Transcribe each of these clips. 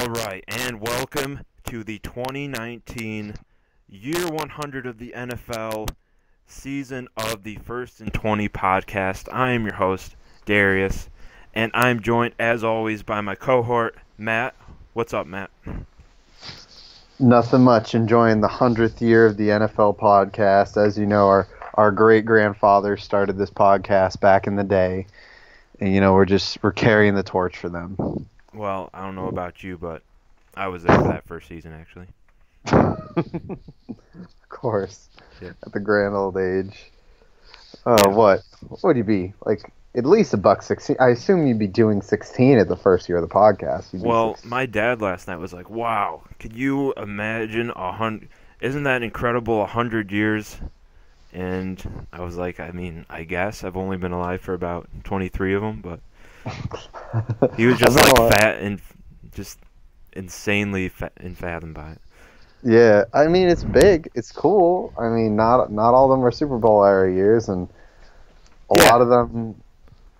right, and welcome to the 2019 Year 100 of the NFL season of the First and 20 podcast. I am your host, Darius, and I'm joined, as always, by my cohort, Matt. What's up, Matt? Nothing much. Enjoying the 100th year of the NFL podcast. As you know, our great-grandfathers started this podcast back in the day, and we're carrying the torch for them. Well, I don't know about you, but I was there for that first season, actually. Of course. Yeah. At the grand old age. Oh, what? What would you be? Like, at least $1.16. I assume you'd be doing 16 at the first year of the podcast. Well, my dad last night was like, wow, could you imagine 100? Isn't that incredible, 100 years? And I was like, I guess. I've only been alive for about 23 of them, but he was just fat and just insanely fathomed by it. Yeah, it's big. It's cool. Not all of them are Super Bowl era years, and a lot of them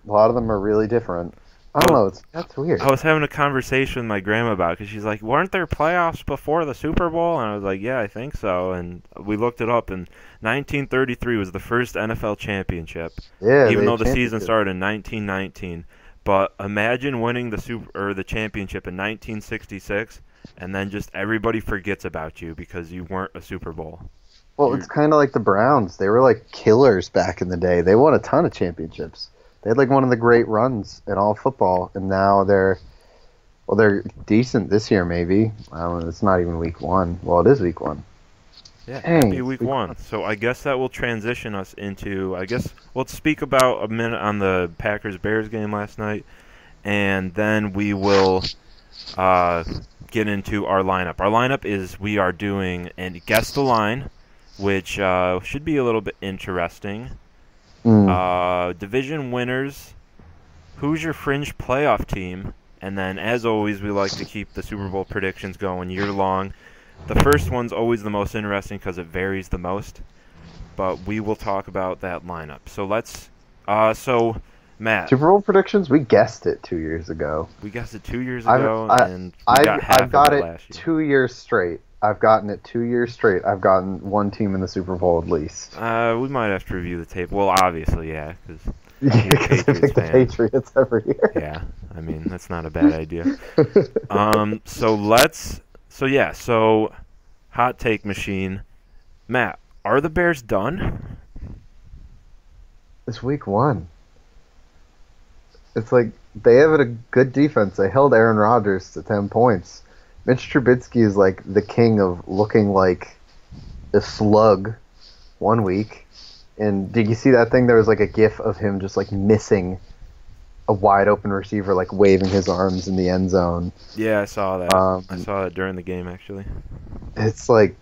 are really different. I don't know. That's weird. I was having a conversation with my grandma about it because she's like, weren't there playoffs before the Super Bowl? And I was like, yeah, I think so. And we looked it up, and 1933 was the first NFL championship. Yeah, even though the season started in 1919. But imagine winning the championship in 1966, and then just everybody forgets about you because you weren't a Super Bowl. Well, it's kind of like the Browns. They were like killers back in the day. They won a ton of championships. They had like one of the great runs in all football, and now they're decent this year maybe. I don't know, it's not even week one. Well, it is week one. Yeah, happy week one. So I guess that will transition us into, let's speak about a minute on the Packers-Bears game last night, and then we will get into our lineup. Our lineup is we are doing a Guess the Line, which should be a little bit interesting. Division winners, who's your fringe playoff team, and then as always we like to keep the Super Bowl predictions going year long. The first one's always the most interesting because it varies the most, but we will talk about that lineup. So let's Matt, Super Bowl predictions, we guessed it 2 years ago. We guessed it 2 years ago, and I've got it 2 years straight. I've gotten it 2 years straight. I've gotten one team in the Super Bowl at least. We might have to review the tape. Well, obviously, yeah, because I pick the Patriots every year. Yeah, that's not a bad idea. So hot take machine. Matt, are the Bears done? It's week one. It's like they have a good defense. They held Aaron Rodgers to 10 points. Mitch Trubisky is like the king of looking like a slug one week. And did you see that thing? There was like a gif of him just like missing a wide open receiver, like waving his arms in the end zone. Yeah, I saw that. I saw that during the game, actually. It's like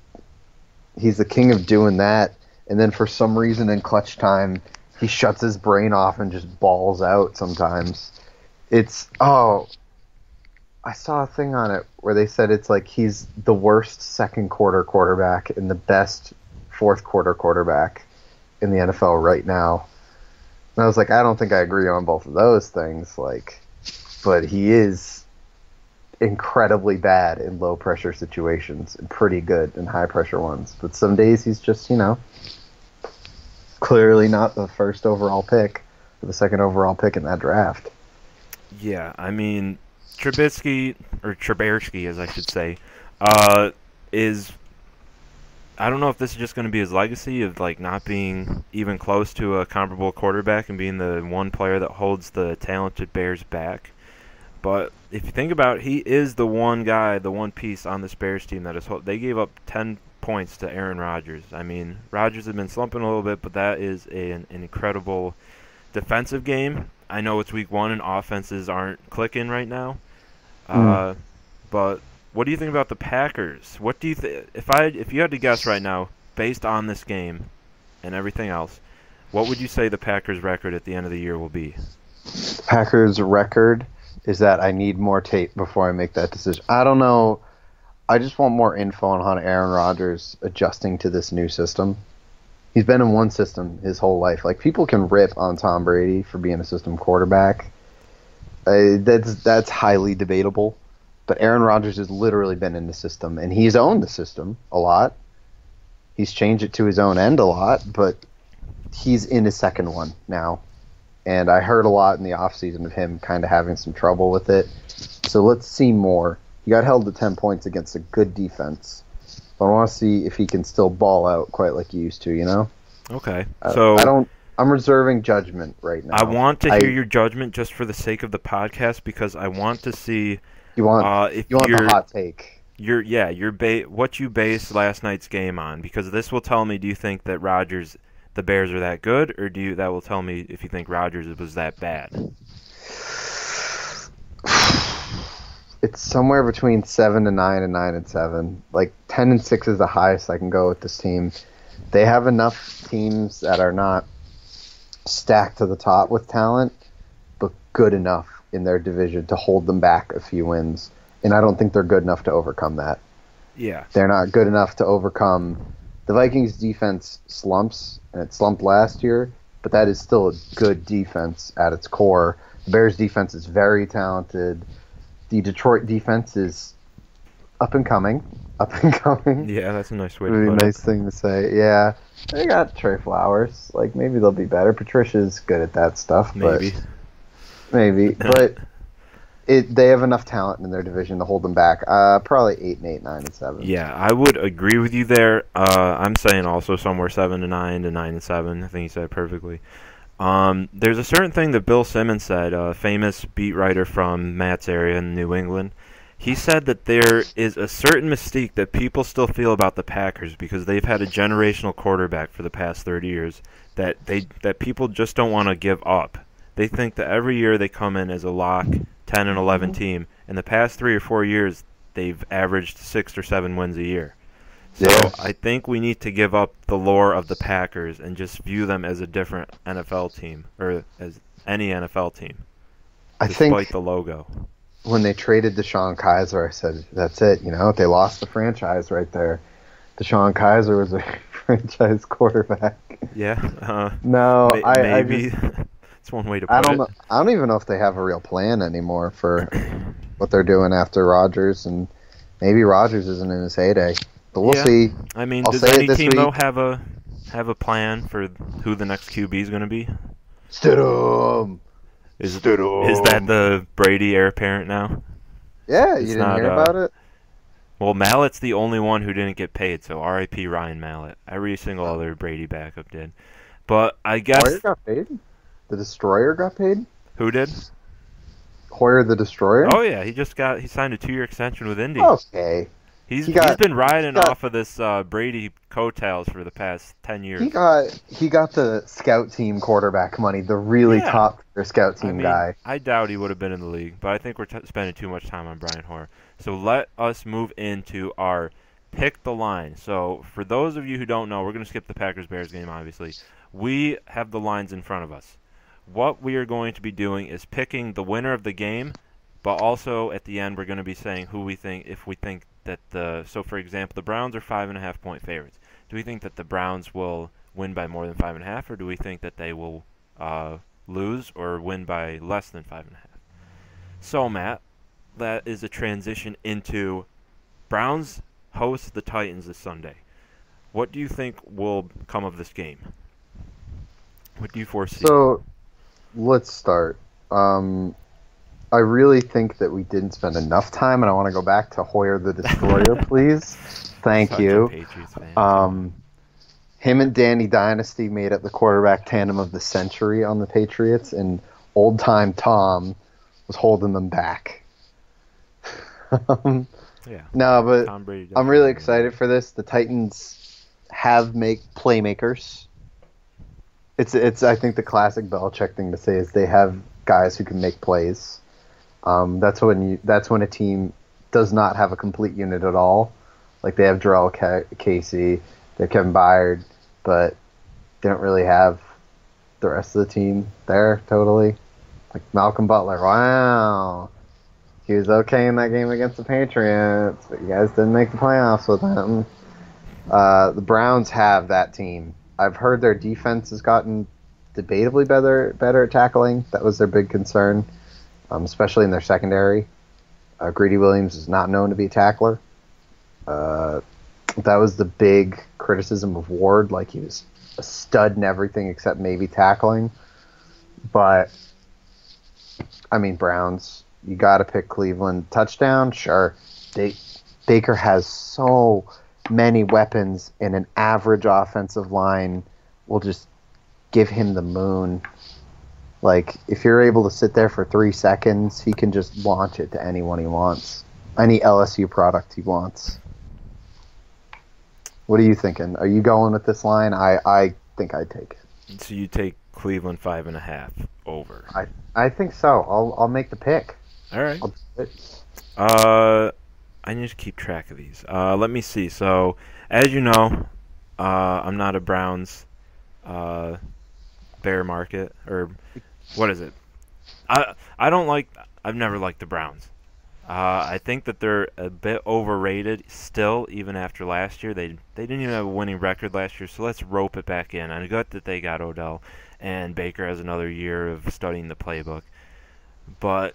he's the king of doing that. And then for some reason in clutch time, he shuts his brain off and just balls out sometimes. I saw a thing on it where they said it's like he's the worst second quarter quarterback and the best fourth quarter quarterback in the NFL right now. And I was like, I don't think I agree on both of those things. But he is incredibly bad in low pressure situations and pretty good in high pressure ones. But some days he's just, clearly not the first overall pick or the second overall pick in that draft. Yeah, Trubisky, or Trebersky, as I should say, is, I don't know if this is just going to be his legacy of not being even close to a comparable quarterback and being the one player that holds the talented Bears back. But if you think about it, he is the one guy, the one piece on this Bears team that is. They gave up 10 points to Aaron Rodgers. Rodgers has been slumping a little bit, but that is an incredible defensive game. I know it's week one and offenses aren't clicking right now. But what do you think about the Packers? What do you if you had to guess right now, based on this game and everything else, what would you say the Packers' record at the end of the year will be? Packers' record is that I need more tape before I make that decision. I don't know. I just want more info on how Aaron Rodgers adjusting to this new system. He's been in one system his whole life. People can rip on Tom Brady for being a system quarterback. That's highly debatable. But Aaron Rodgers has literally been in the system, and he's owned the system a lot. He's changed it to his own end a lot, but he's in his second one now. And I heard a lot in the offseason of him kind of having some trouble with it. So let's see more. He got held to 10 points against a good defense. But I want to see if he can still ball out quite like he used to, you know? Okay. I'm reserving judgment right now. I want to hear your judgment just for the sake of the podcast because I want to see you want the hot take. What you base last night's game on, because this will tell me, do you think that the Bears are that good, or that will tell me if you think Rodgers was that bad? It's somewhere between 7-9 and 9-7. Like 10-6 is the highest I can go with this team. They have enough teams that are not stacked to the top with talent, but good enough in their division to hold them back a few wins. And I don't think they're good enough to overcome that. Yeah. They're not good enough to overcome the Vikings defense slumps, and it slumped last year, but that is still a good defense at its core. The Bears defense is very talented. The Detroit defense is up and coming. Yeah, that's a nice way to put it. Really nice thing to say. Yeah. They got Trey Flowers. Like, maybe they'll be better. Patricia's good at that stuff. Maybe. But they have enough talent in their division to hold them back. Probably 8-8, 9-7. Yeah, I would agree with you there. I'm saying also somewhere 7-9 to 9-7. I think you said it perfectly. There's a certain thing that Bill Simmons said, a famous beat writer from Matt's area in New England. He said that there is a certain mystique that people still feel about the Packers because they've had a generational quarterback for the past 30 years that people just don't want to give up. They think that every year they come in as a lock 10 and 11 team. In the past 3 or 4 years, they've averaged 6 or 7 wins a year. So yeah. I think we need to give up the lore of the Packers and just view them as a different NFL team, or as any NFL team, despite the logo. When they traded DeShone Kizer, I said, that's it. You know, they lost the franchise right there. DeShone Kizer was a franchise quarterback. Yeah. No, maybe. That's one way to put it. I don't even know if they have a real plan anymore for what they're doing after Rodgers, and maybe Rodgers isn't in his heyday. But we'll see. I mean, does any team though have a plan for who the next QB is going to be? Stidham. Is that the Brady heir apparent now? Yeah, you didn't hear about it? Well, Mallett's the only one who didn't get paid, so R.I.P. Ryan Mallett. Every single other Brady backup did. But I guess... Hoyer got paid? The Destroyer got paid? Who did? Hoyer the Destroyer? Oh, yeah. He signed a 2-year extension with Indy. Okay. He's been riding off of this Brady coattails for the past 10 years. He got the scout team quarterback money, the really top scout team guy. I doubt he would have been in the league, but I think we're spending too much time on Brian Hoyer. So let us move into our pick the line. So for those of you who don't know, we're going to skip the Packers-Bears game, obviously. We have the lines in front of us. What we are going to be doing is picking the winner of the game, but also at the end we're going to be saying who we think, if we think that so for example, the Browns are 5.5-point favorites. Do we think that the Browns will win by more than 5.5, or do we think that they will lose or win by less than 5.5? So Matt, that is a transition into Browns host the Titans this Sunday. What do you think will come of this game? What do you foresee? So let's start. I really think that we didn't spend enough time, and I want to go back to Hoyer the Destroyer, please. Thank you. Him and Danny Dynasty made up the quarterback tandem of the century on the Patriots, and old-time Tom was holding them back. Yeah. No, but I'm really excited for this. The Titans have playmakers. It's I think the classic Belichick thing to say is they have guys who can make plays. That's when a team does not have a complete unit at all. Like they have Jarrell Casey, they have Kevin Byard, but they don't really have the rest of the team there totally. Like Malcolm Butler, wow, he was okay in that game against the Patriots, but you guys didn't make the playoffs with him. The Browns have that team. I've heard their defense has gotten debatably better at tackling. That was their big concern, especially in their secondary. Greedy Williams is not known to be a tackler. That was the big criticism of Ward. Like, he was a stud in everything except maybe tackling. But, I mean, Browns, you got to pick Cleveland. Touchdown, sure. Baker has so many weapons, and an average offensive line will just give him the moon. Like, if you're able to sit there for 3 seconds, he can just launch it to anyone he wants. Any LSU product he wants. What are you thinking? Are you going with this line? I think I'd take it. So you take Cleveland 5.5 over. I think so. I'll make the pick. All right. I'll do it. I need to keep track of these. Let me see. So, as you know, I'm not a Browns bear market, or what is it? I've never liked the Browns. I think that they're a bit overrated still, even after last year. They didn't even have a winning record last year, so let's rope it back in. I got that they got Odell, and Baker has another year of studying the playbook. But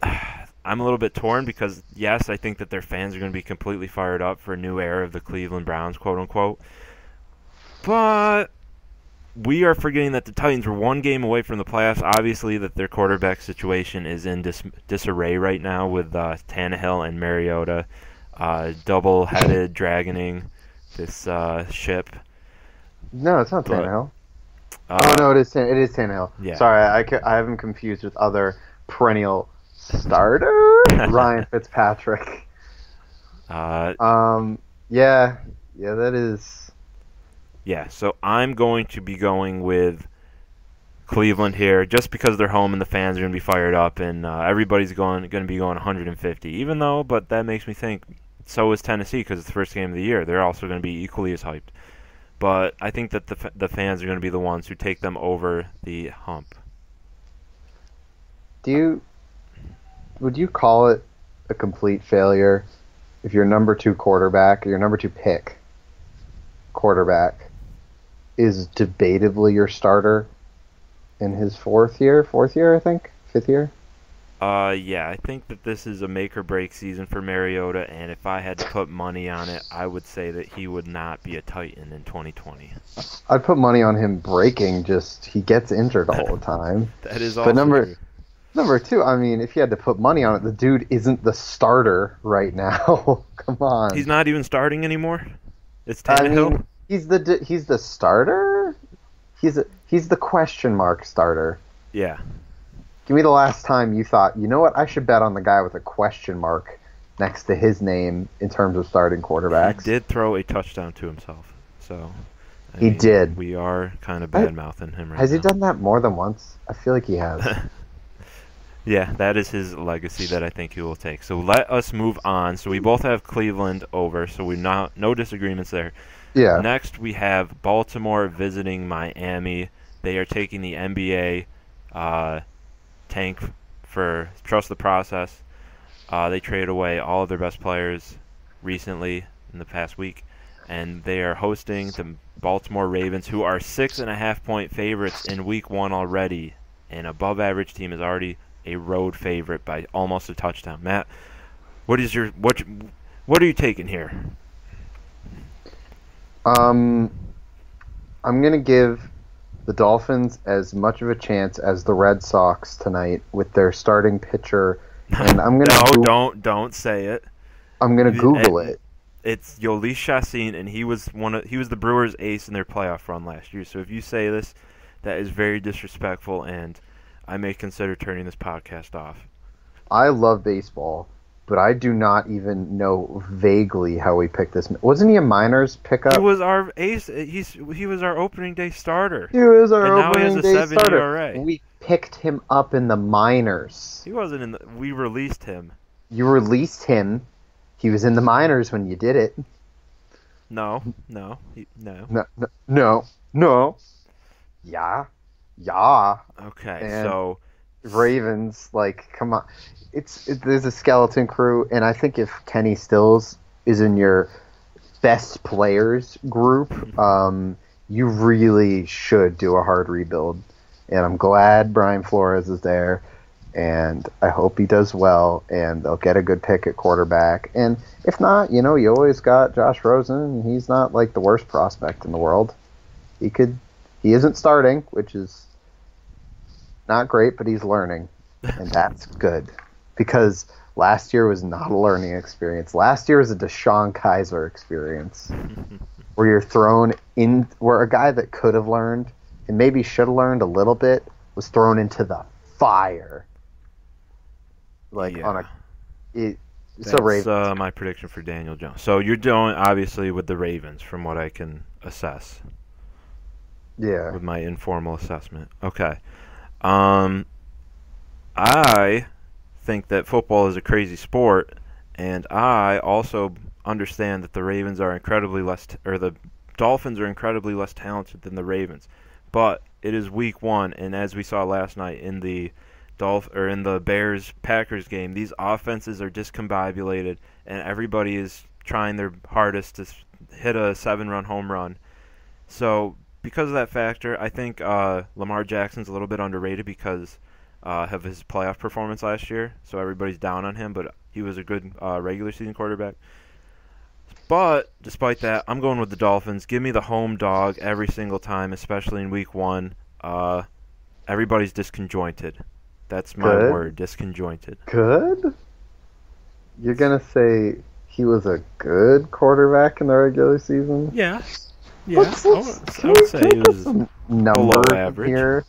I'm a little bit torn because, yes, I think that their fans are going to be completely fired up for a new era of the Cleveland Browns, quote-unquote. But we are forgetting that the Titans were one game away from the playoffs. Obviously, that their quarterback situation is in disarray right now with Tannehill and Mariota double-headed dragoning this ship. No, it's not Tannehill. No, it is Tannehill. Yeah. Sorry, I have him confused with other perennial starter Ryan Fitzpatrick. Yeah, that is. Yeah, so I'm going to be going with Cleveland here just because they're home and the fans are going to be fired up and everybody's going to be going 150. Even though, but that makes me think so is Tennessee because it's the first game of the year. They're also going to be equally as hyped. But I think that the fans are going to be the ones who take them over the hump. Would you call it a complete failure if your number 2 quarterback, your number 2 pick quarterback, is debatably your starter in his fourth year, I think? 5th year? Yeah, I think that this is a make or break season for Mariota, and if I had to put money on it, I would say that he would not be a Titan in 2020. I'd put money on him breaking, just he gets injured all the time. That is also true. Number 2, I mean, if you had to put money on it, the dude isn't the starter right now. Come on. He's not even starting anymore? It's Tannehill? I mean, he's the starter? He's the question mark starter. Yeah. Give me the last time you thought, you know what, I should bet on the guy with a question mark next to his name in terms of starting quarterbacks. He did throw a touchdown to himself, so he did. We are kind of bad-mouthing him right now. Has he done that more than once? I feel like he has. Yeah, that is his legacy that I think he will take. So let us move on. So we both have Cleveland over, so we no disagreements there. Yeah. Next, we have Baltimore visiting Miami. They are taking the NBA tank for trust the process. They traded away all of their best players recently in the past week, and they are hosting the Baltimore Ravens, who are 6.5-point favorites in Week 1 already. An above-average team is already a road favorite by almost a touchdown. Matt, what are you taking here? I'm gonna give the Dolphins as much of a chance as the Red Sox tonight with their starting pitcher, and I'm gonna don't say it. I'm gonna Google it. It's Yolis Chassin, and he was the Brewers' ace in their playoff run last year. So if you say this, that is very disrespectful, and I may consider turning this podcast off. I love baseball, but I do not even know vaguely how we picked this. Wasn't he a minors pickup? He was our ace. He was our opening day starter. He was our opening day starter. And now he has a 7 ERA. We picked him up in the minors. He wasn't in the. We released him. You released him. He was in the minors when you did it. No. No. Yeah. Okay, and so Ravens, like, come on. There's a skeleton crew, and I think if Kenny Stills is in your best players group, you really should do a hard rebuild. And I'm glad Brian Flores is there. and I hope he does well, and they'll get a good pick at quarterback. And if not, you know, you always got Josh Rosen, and he's not like the worst prospect in the world. He isn't starting, which is not great, but he's learning, and that's good because last year was not a learning experience. Last year was a Deshaun Kaiser experience where you're thrown in, where a guy that could have learned and maybe should have learned a little bit was thrown into the fire. Like Yeah. on a, it's That's a Ravens. my prediction for Daniel Jones. So you're doing obviously with the Ravens, from what I can assess Yeah. with my informal assessment. Okay. I think that football is a crazy sport, and I also understand that the Ravens are incredibly less, or the Dolphins are incredibly less talented than the Ravens. But it is Week 1, and as we saw last night in the in the Bears Packers game, these offenses are discombobulated, and everybody is trying their hardest to hit a 7-run home run. So because of that factor, I think Lamar Jackson's a little bit underrated because of his playoff performance last year. So everybody's down on him, but he was a good regular season quarterback. But despite that, I'm going with the Dolphins. Give me the home dog every single time, especially in Week 1. Everybody's disconjointed. That's my Good. word, disconjointed. Good? You're going to say he was a good quarterback in the regular season? Yeah. Yeah. Let's, I would say he was some below numbers average. here.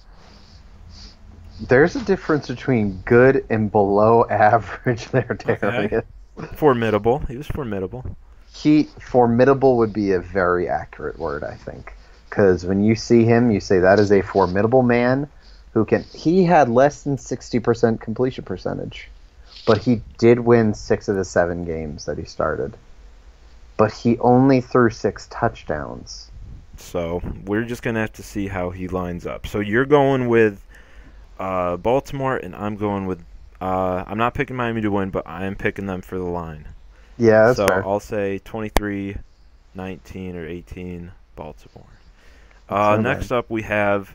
There's a difference between good and below average there, Darius. Formidable. He was formidable. Formidable would be a very accurate word, I think. Because when you see him, you say that is a formidable man he had less than 60% completion percentage. But he did win 6 of the 7 games that he started. But he only threw 6 touchdowns. So we're just going to have to see how he lines up. So you're going with Baltimore, and I'm going with I'm not picking Miami to win, but I am picking them for the line. Yeah, that's so fair. I'll say 23-19 or 18 Baltimore. Next up we have,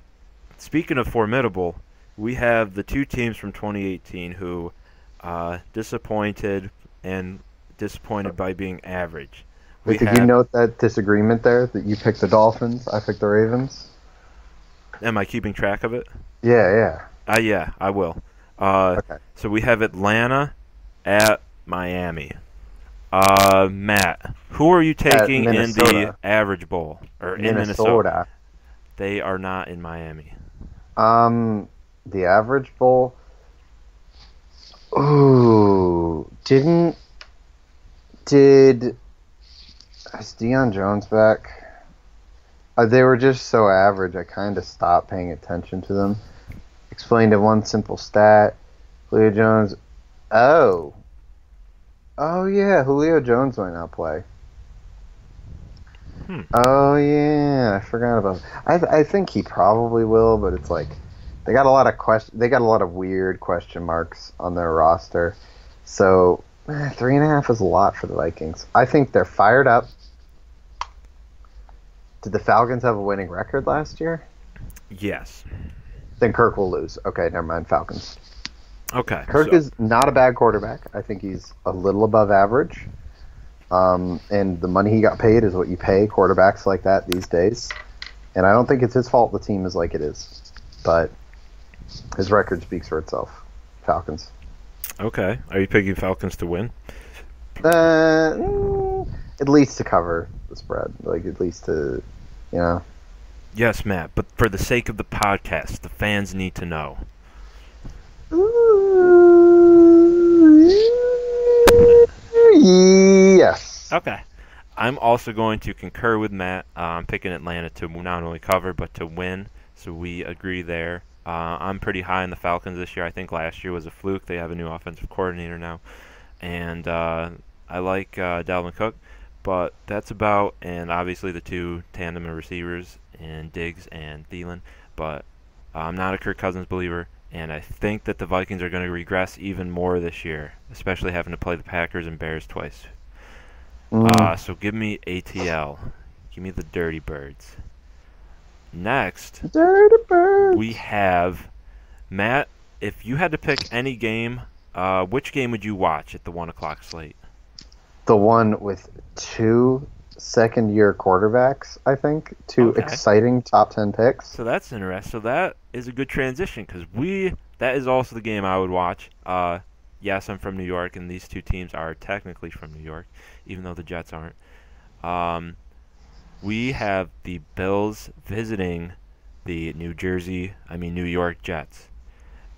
speaking of formidable, we have the 2 teams from 2018 who disappointed by being average. Wait, did you note that disagreement there? That you picked the Dolphins, I picked the Ravens? Am I keeping track of it? Yeah. Yeah, I will. Okay. So we have Atlanta at Miami. Matt, who are you taking in the average bowl? Or in Minnesota? They are not in Miami. The average bowl. Ooh, is Deion Jones back? They were just so average, I kind of stopped paying attention to them. Explained in one simple stat. Julio Jones. Oh yeah, Julio Jones might not play. Oh yeah, I forgot about it. I think he probably will, but it's like they got a lot of weird question marks on their roster. So 3.5 is a lot for the Vikings. I think they're fired up. Did the Falcons have a winning record last year? Yes. Then Kirk will lose. Okay, never mind. Falcons. Okay. Kirk is not a bad quarterback. I think he's a little above average. And the money he got paid is what you pay quarterbacks like that these days. And I don't think it's his fault the team is like it is. But his record speaks for itself. Falcons. Okay. Are you picking Falcons to win? At least to cover the spread. Like, at least to, you know. Yes, Matt, but for the sake of the podcast, the fans need to know. Yes. Okay. I'm also going to concur with Matt. I'm picking Atlanta to not only cover, but to win, so we agree there. I'm pretty high on the Falcons this year. I think last year was a fluke. They have a new offensive coordinator now. And I like Dalvin Cook, but that's about, and obviously the 2 tandem of receivers, and Diggs and Thielen, but I'm not a Kirk Cousins believer, and I think that the Vikings are going to regress even more this year, especially having to play the Packers and Bears twice. So give me ATL. Give me the Dirty Birds. Next, Dirty Birds. we have Matt if you had to pick any game, which game would you watch at the 1 o'clock slate? The one with two second-year quarterbacks, I think. Two Okay. exciting top 10 picks. So that's interesting. So that is a good transition because that is also the game I would watch. Yes, I'm from New York, and these two teams are technically from New York, even though the Jets aren't. We have the Bills visiting the New York Jets.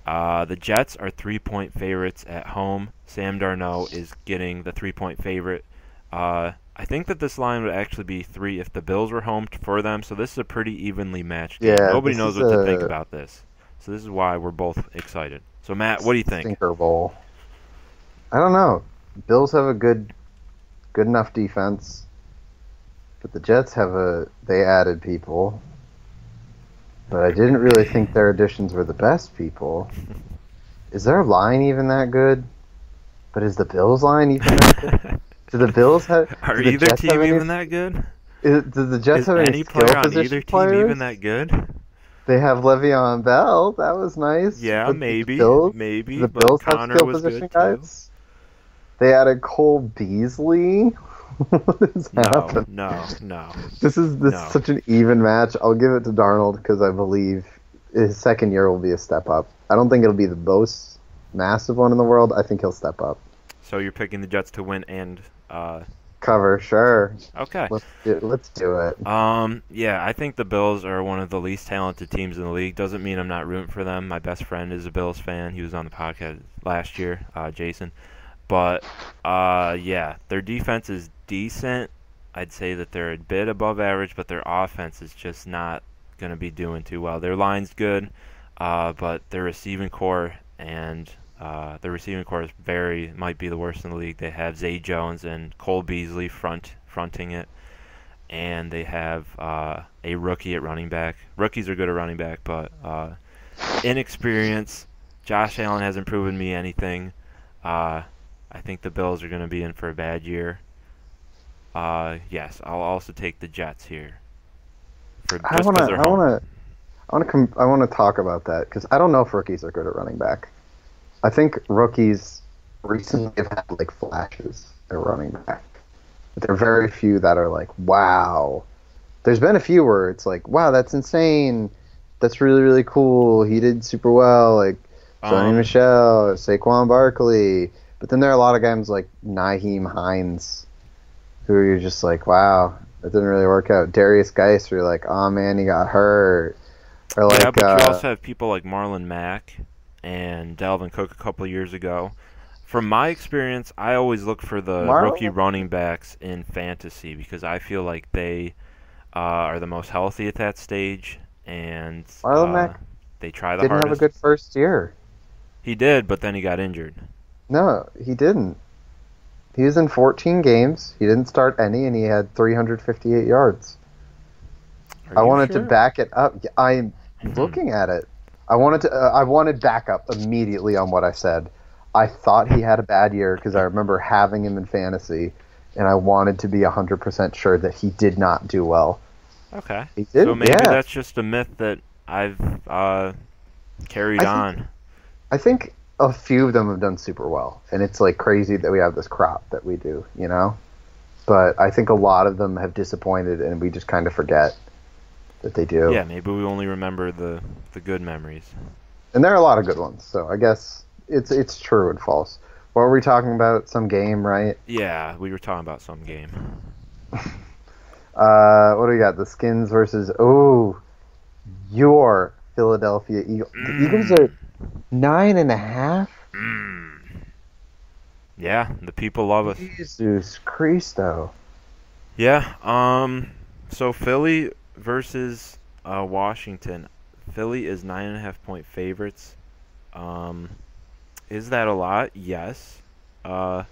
The Jets are 3-point favorites at home. Sam Darnold is getting the 3-point favorite. I think that this line would actually be 3 if the Bills were home for them, so this is a pretty evenly matched game. Yeah, Nobody this knows is what to think about this. So this is why we're both excited. So, Matt, what do you think? Stinker Bowl. I don't know. Bills have a good enough defense, but the Jets they added people. But I didn't really think their additions were the best people. Is their line even that good? But is the Bills line even that good? Do the Bills have? Are either team even that good? Do the Jets Is have any any skill player on position either team players? even that good? They have Le'Veon Bell. That was nice. Yeah, But maybe. The But Bills have Connor skill was position good too. guys. They added Cole Beasley. What is happening? No. This is No. such an even match. I'll give it to Darnold because I believe his second year will be a step up. I don't think it'll be the most massive one in the world. I think he'll step up. So you're picking the Jets to win and Cover, sure. okay. Let's do it. Yeah, I think the Bills are one of the least talented teams in the league. Doesn't mean I'm not rooting for them. My best friend is a Bills fan. He was on the podcast last year, Jason. But yeah, their defense is decent. I'd say that they're a bit above average, but their offense is just not going to be doing too well. Their line's good, but their receiving core might be the worst in the league. They have Zay Jones and Cole Beasley fronting it, and they have a rookie at running back. Rookies are good at running back, but inexperience. Josh Allen hasn't proven me anything. I think the Bills are going to be in for a bad year. Yes, I'll also take the Jets here. I want to talk about that because I don't know if rookies are good at running back. I think rookies recently have had like flashes at running back. But there are very few that are like, wow. There's been a few where it's like, wow, that's insane. That's really, really cool. He did super well. Like Sonny Michel, Saquon Barkley. But then there are a lot of guys like Nyheim Hines who you're just like, wow, that didn't really work out. Darius Geis, where you're like, oh man, he got hurt. Or like, yeah, but you also have people like Marlon Mack and Dalvin Cook a couple of years ago. From my experience, I always look for the rookie running backs in fantasy because I feel like they are the most healthy at that stage, and Marlon Mack they try the didn't hardest. have a good first year. He did, but then he got injured. No, he didn't. He was in 14 games. He didn't start any, and he had 358 yards. I wanted to back it up. I'm looking at it. I wanted backup immediately on what I said. I thought he had a bad year because I remember having him in fantasy, and I wanted to be 100% sure that he did not do well. Okay. He did, so maybe that's just a myth that I've carried on. I think a few of them have done super well, and it's like crazy that we have this crop that we do, you know? But I think a lot of them have disappointed, and we just kind of forget that they do. Yeah, maybe we only remember the good memories. And there are a lot of good ones, so I guess it's true and false. What were we talking about? Some game, right? Yeah, we were talking about some game. What do we got? The Skins versus your Philadelphia Eagles. The Eagles are 9.5. Yeah, the people love us. Jesus Christo. Yeah. So Philly versus Washington. Philly is 9.5-point favorites. Is that a lot? Yes. But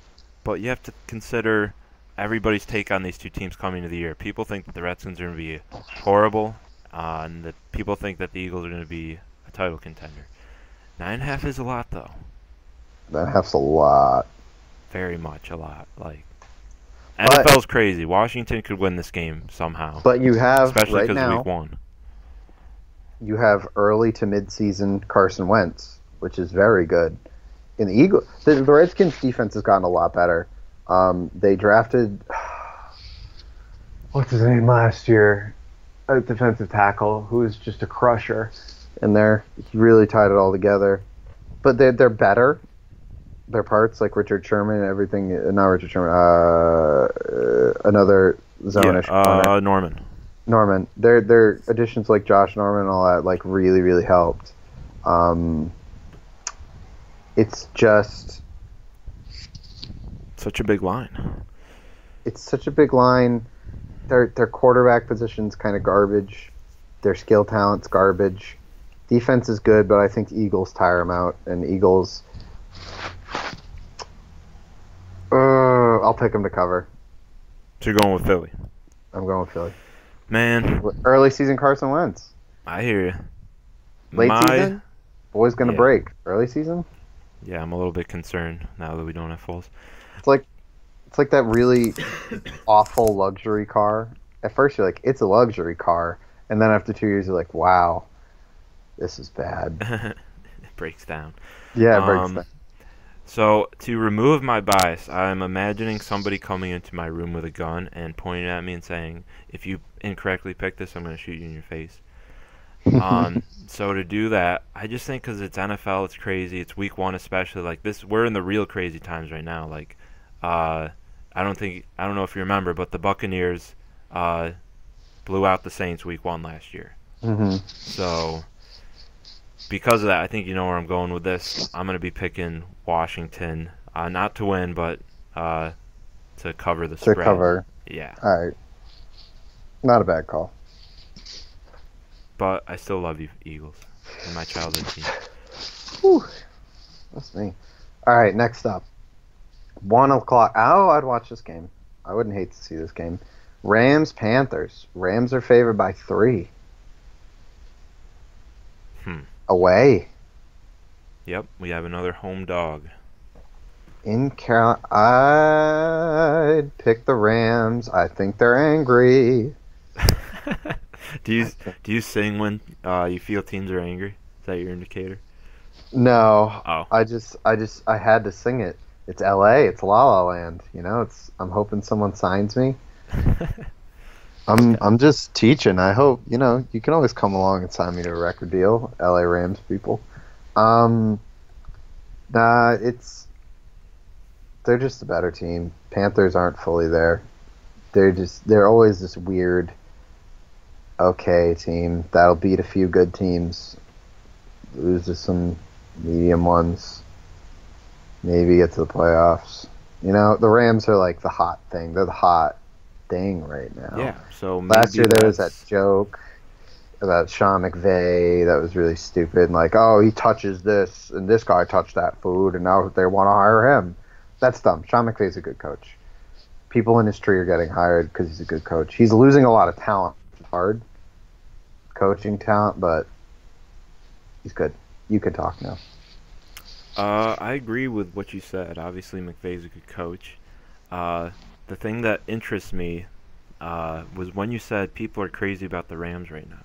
you have to consider everybody's take on these two teams coming to the year. People think that the Redskins are going to be horrible, and that people think that the Eagles are going to be a title contender. 9.5 is a lot, though. 9.5's a lot. Very much a lot. Like, NFL's crazy. Washington could win this game somehow. But you have, especially right because now, week 1. You have early to mid-season Carson Wentz, which is very good. In the Redskins defense has gotten a lot better. They drafted what's his name last year, a defensive tackle who is just a crusher, and he really tied it all together. But they're better. Their parts like Richard Sherman and everything. Not Richard Sherman. Another zone-ish corner. Norman. Their additions like Josh Norman and all that like really really helped. It's just such a big line. It's such a big line. Their quarterback position's kind of garbage. Their skill talent's garbage. Defense is good, but I think the Eagles tire them out. And Eagles, I'll pick them to cover. So you're going with Philly? I'm going with Philly. Man. Early season Carson Wentz. I hear you. Late season? Boy's going to break. Early season? Yeah, I'm a little bit concerned now that we don't have Foles. It's like that really awful luxury car. At first you're like, it's a luxury car. And then after 2 years you're like, wow, this is bad. It breaks down. Yeah, it breaks down. So, to remove my bias, I'm imagining somebody coming into my room with a gun and pointing at me and saying, if you incorrectly pick this, I'm going to shoot you in your face. So to do that, I just think because it's NFL, it's crazy. It's week 1 especially. Like this, we're in the real crazy times right now. Like, I don't know if you remember, but the Buccaneers blew out the Saints week 1 last year. Mm-hmm. So because of that, I think you know where I'm going with this. I'm going to be picking Washington, not to win, but to cover the spread. To cover. Yeah. All right. Not a bad call. But I still love you, Eagles. You're my childhood team. Whew. That's me. All right, next up. 1 o'clock. Oh, I'd watch this game. I wouldn't hate to see this game. Rams-Panthers. Rams are favored by 3. Away. Yep, we have another home dog. In Carolina, I'd pick the Rams. I think they're angry. Do you sing when you feel teams are angry? Is that your indicator? No. Oh. I had to sing it. It's LA. It's La La Land. You know, I'm hoping someone signs me. I'm just teaching. I hope, you know, you can always come along and sign me to a record deal, LA Rams people. They're just a better team. Panthers aren't fully there. They're always this weird okay team that'll beat a few good teams, lose to some medium ones, maybe get to the playoffs. You know, the Rams are like the hot thing. They're the hot thing right now. Yeah. So last year there was that joke about Sean McVay that was really stupid. And like, oh, he touches this, and this guy touched that food, and now they want to hire him. That's dumb. Sean McVay's a good coach. People in his tree are getting hired because he's a good coach. He's losing a lot of talent. It's hard. Coaching talent, but he's good. You can talk now. I agree with what you said. Obviously, McVay's a good coach. The thing that interests me was when you said people are crazy about the Rams right now.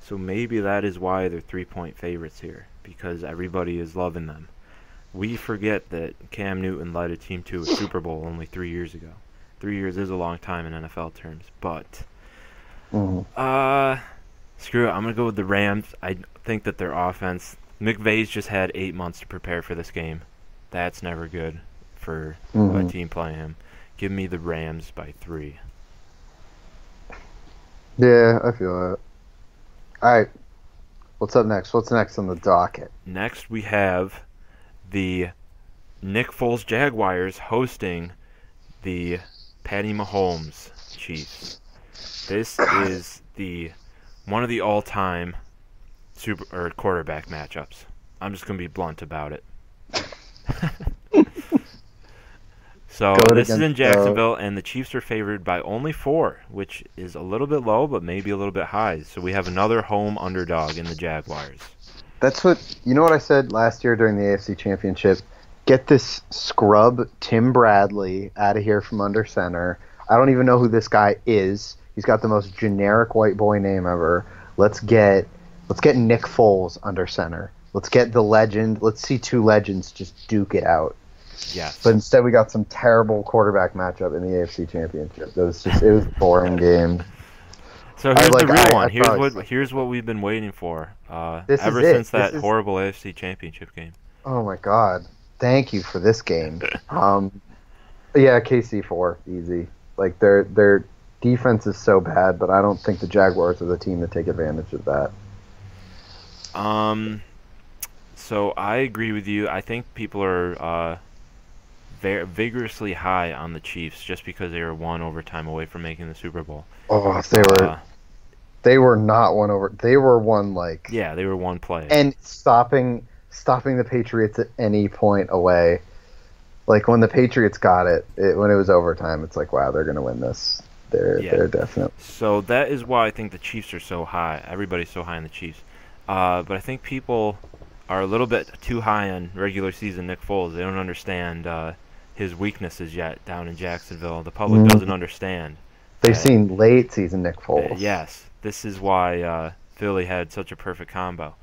So maybe that is why they're 3-point favorites here, because everybody is loving them. We forget that Cam Newton led a team to a Super Bowl only 3 years ago. 3 years is a long time in NFL terms, but screw it. I'm going to go with the Rams. I think that their offense, McVay's just had 8 months to prepare for this game. That's never good for a team playing him. Give me the Rams by 3. Yeah, I feel that. All right. What's up next? What's next on the docket? Next, we have the Nick Foles Jaguars hosting the Patty Mahomes Chiefs. This is one of the all-time quarterback matchups. I'm just gonna be blunt about it. So this is in Jacksonville, and the Chiefs are favored by only 4, which is a little bit low, but maybe a little bit high. So we have another home underdog in the Jaguars. That's what I said last year during the AFC Championship. Get this scrub Tim Bradley out of here from under center. I don't even know who this guy is. He's got the most generic white boy name ever. Let's get Nick Foles under center. Let's get the legend. Let's see two legends just duke it out. But Yes. instead, we got some terrible quarterback matchup in the AFC Championship. It was a boring game. So here's the real I one. probably Here's what we've been waiting for. This is Ever it. since that horrible AFC Championship game. Oh my God! Thank you for this game. Yeah, KC4 easy. Like their defense is so bad, but I don't think the Jaguars are the team to take advantage of that. So I agree with you. I think people are very vigorously high on the Chiefs just because they were one overtime away from making the Super Bowl. Oh, they were not one over. They were one like yeah, they were one play and stopping the Patriots at any point away. Like when the Patriots got it when it was overtime, it's like wow, they're gonna win this. They're definitely. So that is why I think the Chiefs are so high. Everybody's so high on the Chiefs. But I think people are a little bit too high on regular season Nick Foles. They don't understand his weaknesses yet down in Jacksonville. The public doesn't understand. They've seen late season Nick Foles. Yes, this is why Philly had such a perfect combo.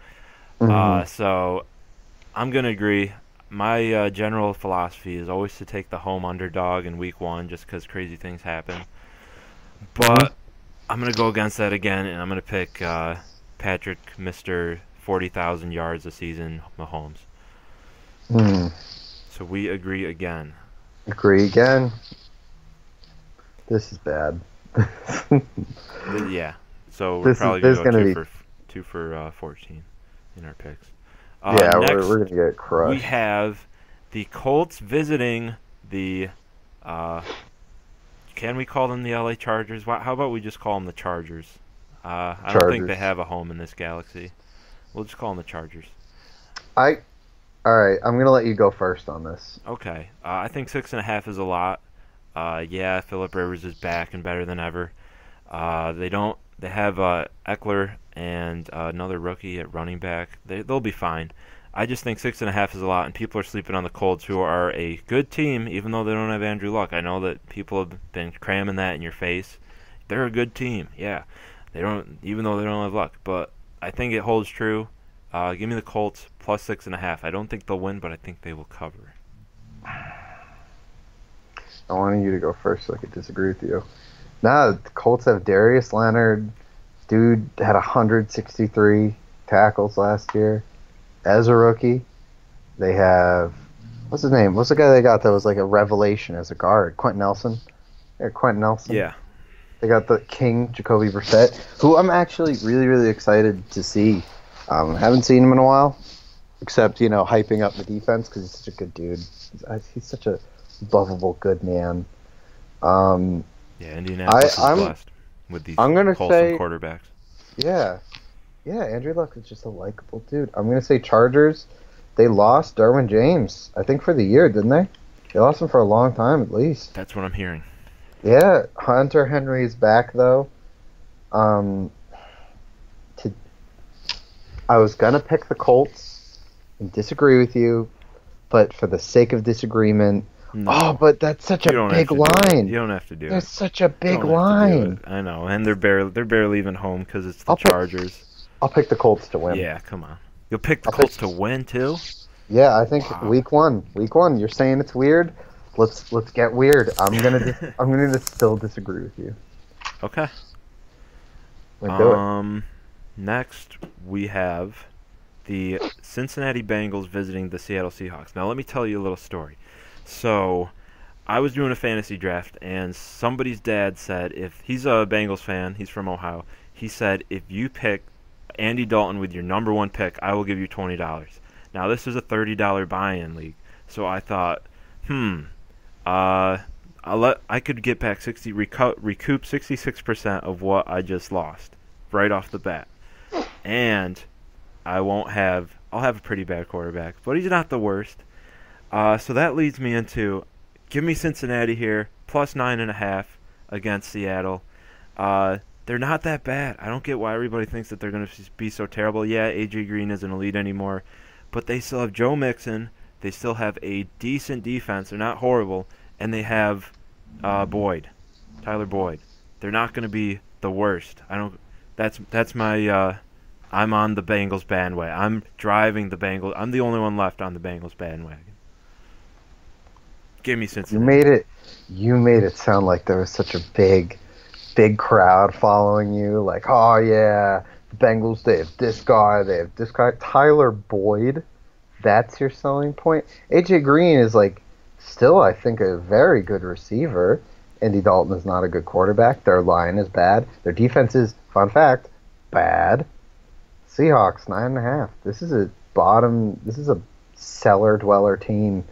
So I'm going to agree. My general philosophy is always to take the home underdog in week 1 just because crazy things happen. But I'm going to go against that again, and I'm going to pick Patrick, Mr. 40,000 yards a season, Mahomes. So we agree again. Agree again. This is bad. Yeah. So we're probably going to go two for 14 in our picks. Yeah, next, we're going to get crushed. We have the Colts visiting the can we call them the LA Chargers? How about we just call them the Chargers? I don't think they have a home in this galaxy. We'll just call them the Chargers. All right, I'm going to let you go first on this. Okay. I think 6.5 is a lot. Yeah, Phillip Rivers is back and better than ever. They have Eckler and another rookie at running back. They'll be fine. I just think 6.5 is a lot, and people are sleeping on the Colts, who are a good team, even though they don't have Andrew Luck. I know that people have been cramming that in your face. They're a good team, yeah. Even though they don't have Luck, but I think it holds true. Give me the Colts plus 6.5. I don't think they'll win, but I think they will cover. I wanted you to go first so I could disagree with you. Nah, the Colts have Darius Leonard. Dude had 163 tackles last year as a rookie. They have, what's his name? What's the guy they got that was like a revelation as a guard? Quentin Nelson? Yeah, Quentin Nelson. Yeah. They got the King, Jacoby Brissett, who I'm actually really, really excited to see. Haven't seen him in a while, except, hyping up the defense because he's such a good dude. He's such a lovable, good man. Yeah, Indianapolis is blessed with these wholesome quarterbacks. Yeah, Andrew Luck is just a likable dude. I'm going to say Chargers. They lost Derwin James, I think, for the year, didn't they? They lost him for a long time, at least. That's what I'm hearing. Yeah, Hunter Henry is back, though. I was going to pick the Colts and disagree with you, but for the sake of disagreement... No. Oh, but that's such a big line. You don't have to do it. There's such a big line. I know, and they're barely even home because it's the Chargers. I'll pick the Colts to win. Yeah, come on. You'll pick the Colts to win too? Yeah, I think week one. You're saying it's weird. Let's get weird. I'm gonna still disagree with you. Okay. Do it. Next we have the Cincinnati Bengals visiting the Seattle Seahawks. Now let me tell you a little story. So, I was doing a fantasy draft, and somebody's dad said, if he's a Bengals fan, he's from Ohio, he said, if you pick Andy Dalton with your number 1 pick, I will give you $20. Now, this is a $30 buy-in league, so I thought, I could get back recoup 66% of what I just lost right off the bat, and I'll have a pretty bad quarterback, but he's not the worst. So that leads me into, give me Cincinnati here, plus 9.5 against Seattle. They're not that bad. I don't get why everybody thinks that they're going to be so terrible. Yeah, A.J. Green isn't elite anymore, but they still have Joe Mixon. They still have a decent defense. They're not horrible, and they have Tyler Boyd. They're not going to be the worst. That's my I'm on the Bengals bandwagon. I'm driving the Bengals. I'm the only one left on the Bengals bandwagon. Give me You Cincinnati. made it. You made it sound like there was such a big crowd following you. Like, oh yeah, the Bengals. They have this guy. They have this guy. Tyler Boyd. That's your selling point. AJ Green is like still, I think, a very good receiver. Andy Dalton is not a good quarterback. Their line is bad. Their defense is, fun fact, bad. Seahawks 9.5. This is a bottom. This is a cellar dweller team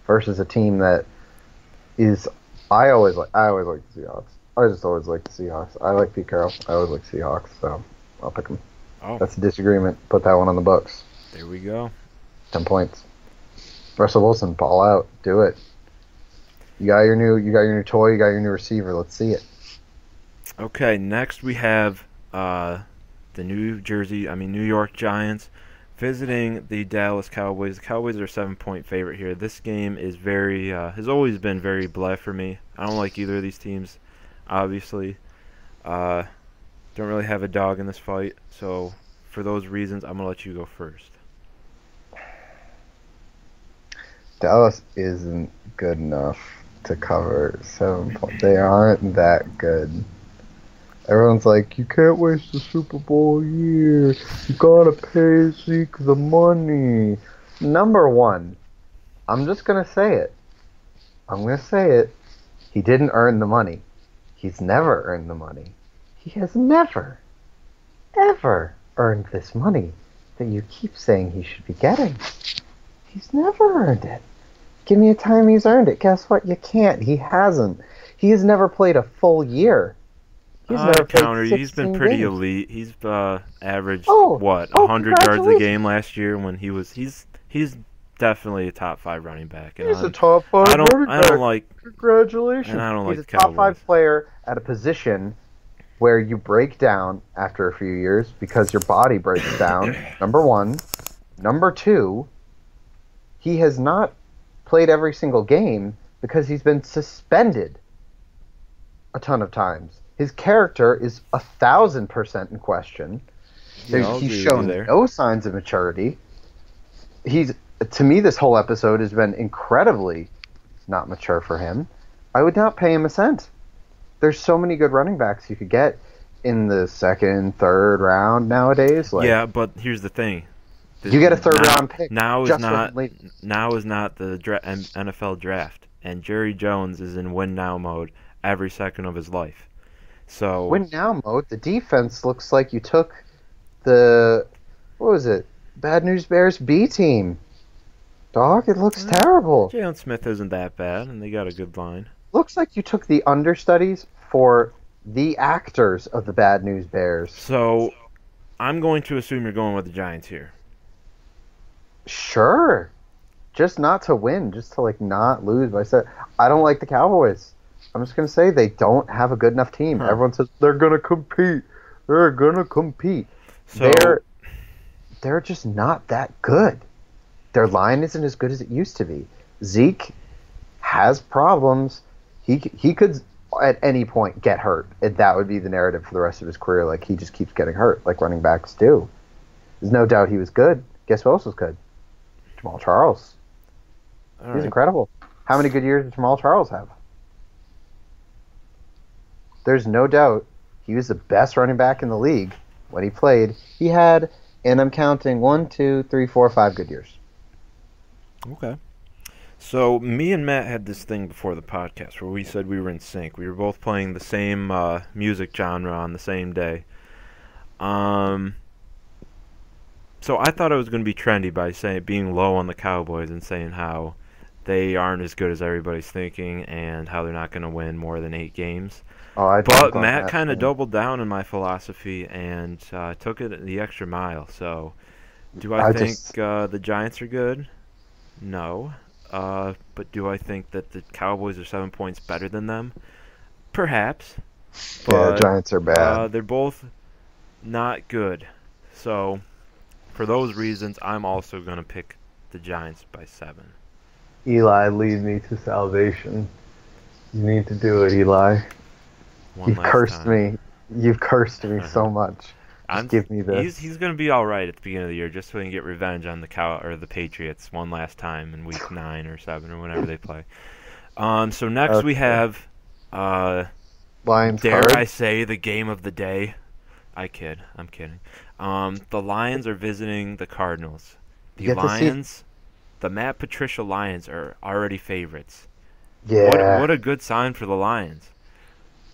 versus a team that is. I always like the Seahawks. I just always like the Seahawks. I like Pete Carroll. I always like Seahawks, so I'll pick them. Oh, That's a disagreement. Put that one on the books. there we go. 10 points. Russell Wilson, ball out. Do it. You got your new toy. You got your new receiver. Let's see it. Okay, next we have the New York Giants visiting the Dallas Cowboys. The Cowboys are a 7-point favorite here. This game is has always been very blah for me. I don't like either of these teams, obviously. Don't really have a dog in this fight, so for those reasons, I'm going to let you go first. Dallas isn't good enough to cover 7 points. They aren't that good. Everyone's like, you can't waste the Super Bowl year. You gotta pay Zeke the money. Number one, I'm just gonna say it. I'm gonna say it. He didn't earn the money. He's never earned the money. He has never, ever earned this money that you keep saying he should be getting. He's never earned it. Give me a time he's earned it. Guess what? You can't. He hasn't. He has never played a full year. He's never Counter, played he's been 16 pretty games. elite. He's averaged Oh, 100 yards a congratulations. game last year when he's definitely a top 5 running back. And He's a top 5 I don't running I don't back. like Congratulations. and I don't He's like a top 5 Cowboys. player at a position where you break down after a few years because your body breaks down. Number one. Number two, he has not played every single game because he's been suspended a ton of times. His character is 1,000% in question. Yeah, I'll He's agree with shown you there. no signs of maturity. To me, this whole episode has been incredibly not mature for him. I would not pay him a cent. There's so many good running backs you could get in the second, third round nowadays. Like, Yeah, but here's the thing. you get a third round pick. Now is just not for him. now is not the NFL draft, and Jerry Jones is in win now mode every second of his life. So Win now mode. The defense looks like you took the what was it? Bad News Bears B team. Dog, it looks terrible. Jalen Smith isn't that bad, and they got a good line. Looks like you took the understudies for the actors of the Bad News Bears. So I'm going to assume you're going with the Giants here. Sure. Just not to win, just to not lose. But I don't like the Cowboys. I'm just gonna say they don't have a good enough team. Huh. Everyone says they're gonna compete. They're gonna compete. So They're just not that good. Their line isn't as good as it used to be. Zeke has problems. He could at any point get hurt, and that would be the narrative for the rest of his career. Like, he just keeps getting hurt, like running backs do. There's no doubt he was good. Guess who else was good? Jamal Charles. all He's right. incredible. How many good years did Jamal Charles have? There's no doubt he was the best running back in the league when he played. He had, and I'm counting 1, 2, 3, 4, 5 good years. Okay. So me and Matt had this thing before the podcast where we said we were in sync. We were both playing the same music genre on the same day. So I thought I was going to be trendy by being low on the Cowboys and saying how they aren't as good as everybody's thinking and how they're not going to win more than 8 games. Oh, But Matt kind of doubled down in my philosophy and took it the extra mile. So do I think the Giants are good? No. But do I think that the Cowboys are 7 points better than them? Perhaps. Yeah, But, Giants are bad. they're both not good. So, for those reasons, I'm also going to pick the Giants by 7. Eli, lead me to salvation. You need to do it, Eli. One You've last cursed time. me. You've cursed me so much. Just give me he's this. gonna be all right at the beginning of the year, just so he can get revenge on the Patriots one last time in week 9 or 7 or whenever they play. So next we Okay. have, uh, Lions dare I cards. say, the game of the day. I kid. I'm kidding. The Lions are visiting the Cardinals. You The get to see. Lions, the Matt Patricia Lions, are already favorites. What Yeah. a good sign for the Lions.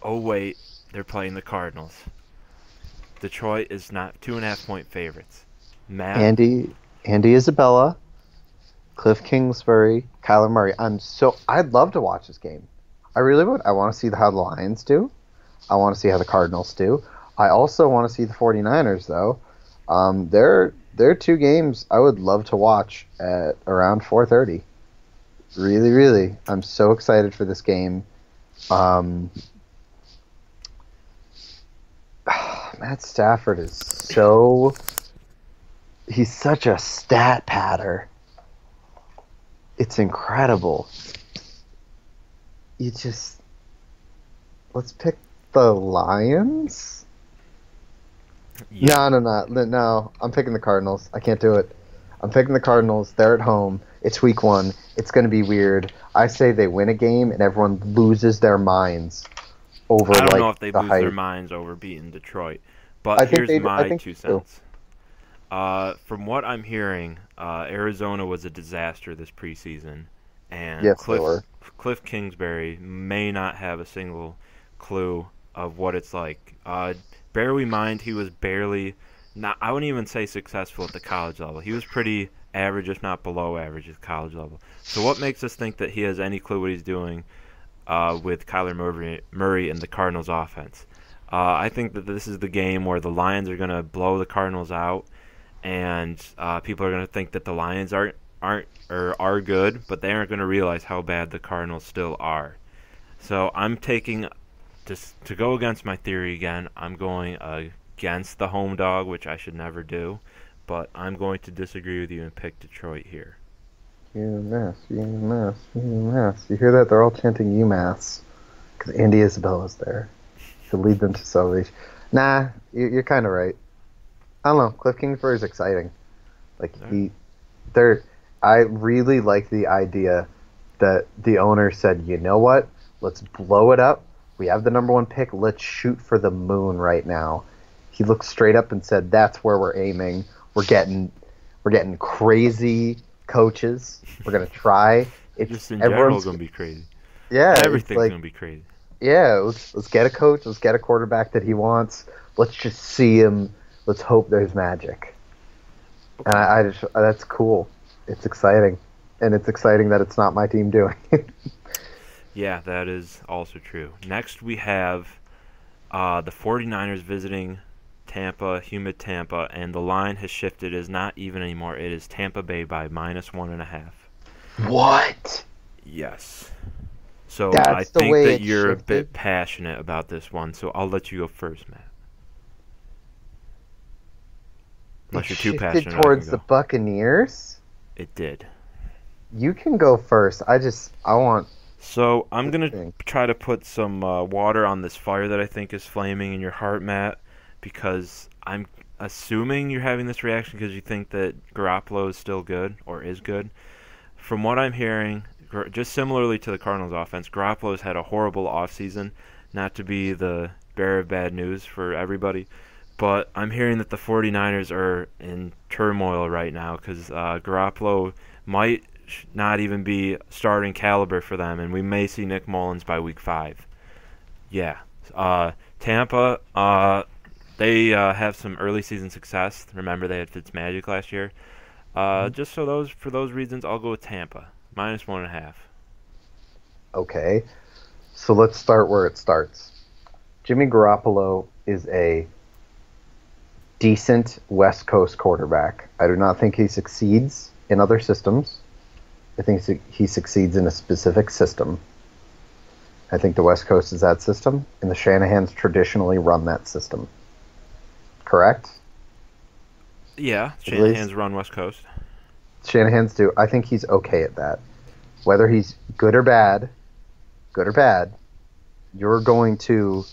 Oh wait, they're playing the Cardinals. Detroit is not 2.5 point favorites. Matt, Andy Isabella, Cliff Kingsbury, Kyler Murray. I'd love to watch this game. I really would. I want to see how the Lions do. I want to see how the Cardinals do. I also want to see the 49ers though. They're two games I would love to watch at around 4:30. Really, really. I'm so excited for this game. Um, Matt Stafford is he's such a stat patter. It's incredible. You just let's pick the Lions. yeah, No. I'm picking the Cardinals. I can't do it. I'm picking the Cardinals. They're at home. It's week 1. It's going to be weird. I say they win a game and everyone loses their minds over I don't know like if they the lose their hype. minds over beating Detroit, but here's I my think two they do. cents. From what I'm hearing, Arizona was a disaster this preseason, and Yes, they were. Cliff Kingsbury may not have a single clue of what it's like. Bear in mind, he was barely not. I wouldn't even say successful at the college level. He was pretty average, if not below average, at college level. So what makes us think that he has any clue what he's doing with Kyler Murray and the Cardinals offense? I think that this is the game where the Lions are going to blow the Cardinals out, and people are going to think that the Lions aren't or are good, but they aren't going to realize how bad the Cardinals still are. So I'm taking just to go against my theory again. I'm going against the home dog, which I should never do, but I'm going to disagree with you and pick Detroit here. UMass, UMass, UMass. You hear that? They're all chanting UMass because Andy Isabella's there to lead them to salvation. Nah, you're kind of right. I don't know. Cliff Kingsbury's exciting. Like All right. they're. I really like the idea that the owner said, you know what? Let's blow it up. We have the number 1 pick. Let's shoot for the moon right now. He looked straight up and said, "That's where we're aiming. We're getting crazy coaches. We're gonna try. It's Just in general, everyone's going to be crazy. yeah. It's Everything's like going to be crazy. yeah. Let's get a coach. Let's get a quarterback that he wants. Let's just see him. Let's hope there's magic." And Okay. I just that's cool. It's exciting, and it's exciting that it's not my team doing it. Yeah, that is also true. Next, we have the 49ers visiting Tampa, humid Tampa, and the line has shifted. It is not even anymore. It is Tampa Bay by -1.5. What? Yes. So I That's the think way that it you're a shifted. bit passionate about this one, so I'll let you go first, Matt. It Unless you're too shifted passionate, I can towards the go. Buccaneers. It did. You can go first. I want So I'm to gonna think. try to put some water on this fire that I think is flaming in your heart, Matt, because I'm assuming you're having this reaction because you think that Garoppolo is still good or is good. From what I'm hearing, just similarly to the Cardinals offense, Garoppolo's had a horrible offseason, not to be the bearer of bad news for everybody, but I'm hearing that the 49ers are in turmoil right now because Garoppolo might not even be starting caliber for them, and we may see Nick Mullins by week 5. Yeah. Tampa, they have some early season success. Remember, they had Fitzmagic last year. Just for those reasons, I'll go with Tampa -1.5. Okay, so let's start where it starts. Jimmy Garoppolo is a decent West Coast quarterback. I do not think he succeeds in other systems. I think he succeeds in a specific system. I think the West Coast is that system, and the Shanahans traditionally run that system. Correct? Yeah, At least Shanahan's run West Coast. Shanahan's do. I think he's okay at that. Whether he's good or bad, you're going to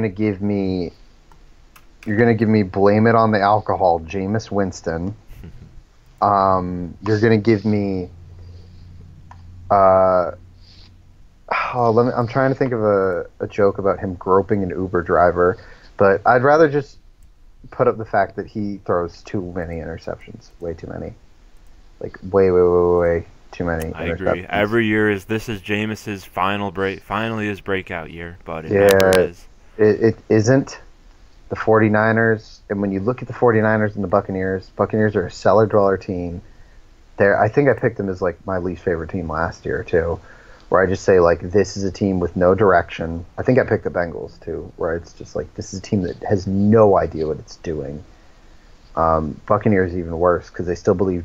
give me You're gonna give me blame it on the alcohol, Jameis Winston. You're gonna give me. I'm trying to think of a joke about him groping an Uber driver, but I'd rather just put up the fact that he throws too many interceptions, way too many, like way too many. I agree. Every year this is Jameis's finally his breakout year, but it Yeah, never is. it isn't the 49ers, and when you look at the 49ers and the Buccaneers are a cellar dweller team. I think I picked them as like my least favorite team last year too, where I just say like this is a team with no direction. I think I picked the Bengals too, where it's just like this is a team that has no idea what it's doing. Buccaneers even worse because they still believe.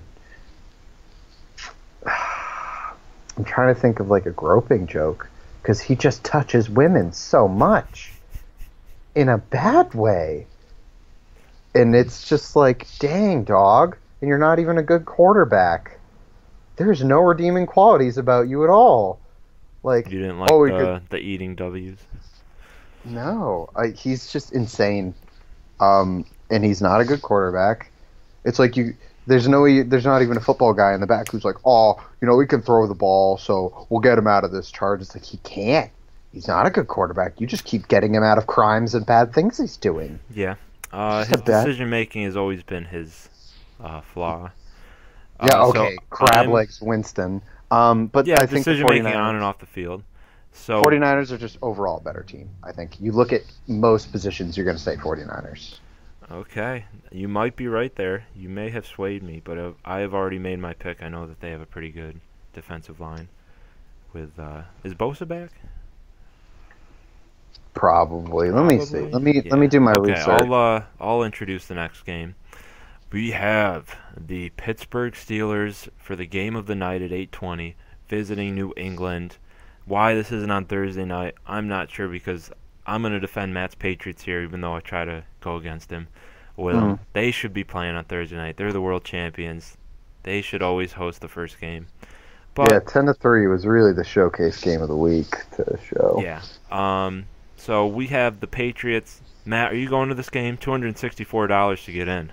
I'm trying to think of like a groping joke because he just touches women so much in a bad way, and it's just like, dang, dog. And you're not even a good quarterback. There's no redeeming qualities about you at all. Like You didn't like the eating W's? No, he's just insane. And he's not a good quarterback. It's like there's not even a football guy in the back who's like, oh, we can throw the ball, so we'll get him out of this charge. It's like he can't. He's not a good quarterback. You just keep getting him out of crimes and bad things he's doing. Yeah. His decision making has always been his flaw. Yeah, okay. Crab legs Winston. But yeah, I think decision making on and off the field. So 49ers are just overall a better team, I think. You look at most positions, you're going to say 49ers. Okay. You might be right there. You may have swayed me, but I have already made my pick. I know that they have a pretty good defensive line. With is Bosa back? Probably. Let me see. Let me do my research. I'll introduce the next game. We have the Pittsburgh Steelers for the game of the night at 8:20, visiting New England. Why this isn't on Thursday night, I'm not sure because I'm going to defend Matt's Patriots here, even though I try to go against him. Well, they should be playing on Thursday night. They're the world champions. They should always host the first game. But, yeah, 10-3 was really the showcase game of the week to show. Yeah. So we have the Patriots. Matt, are you going to this game? $264 to get in.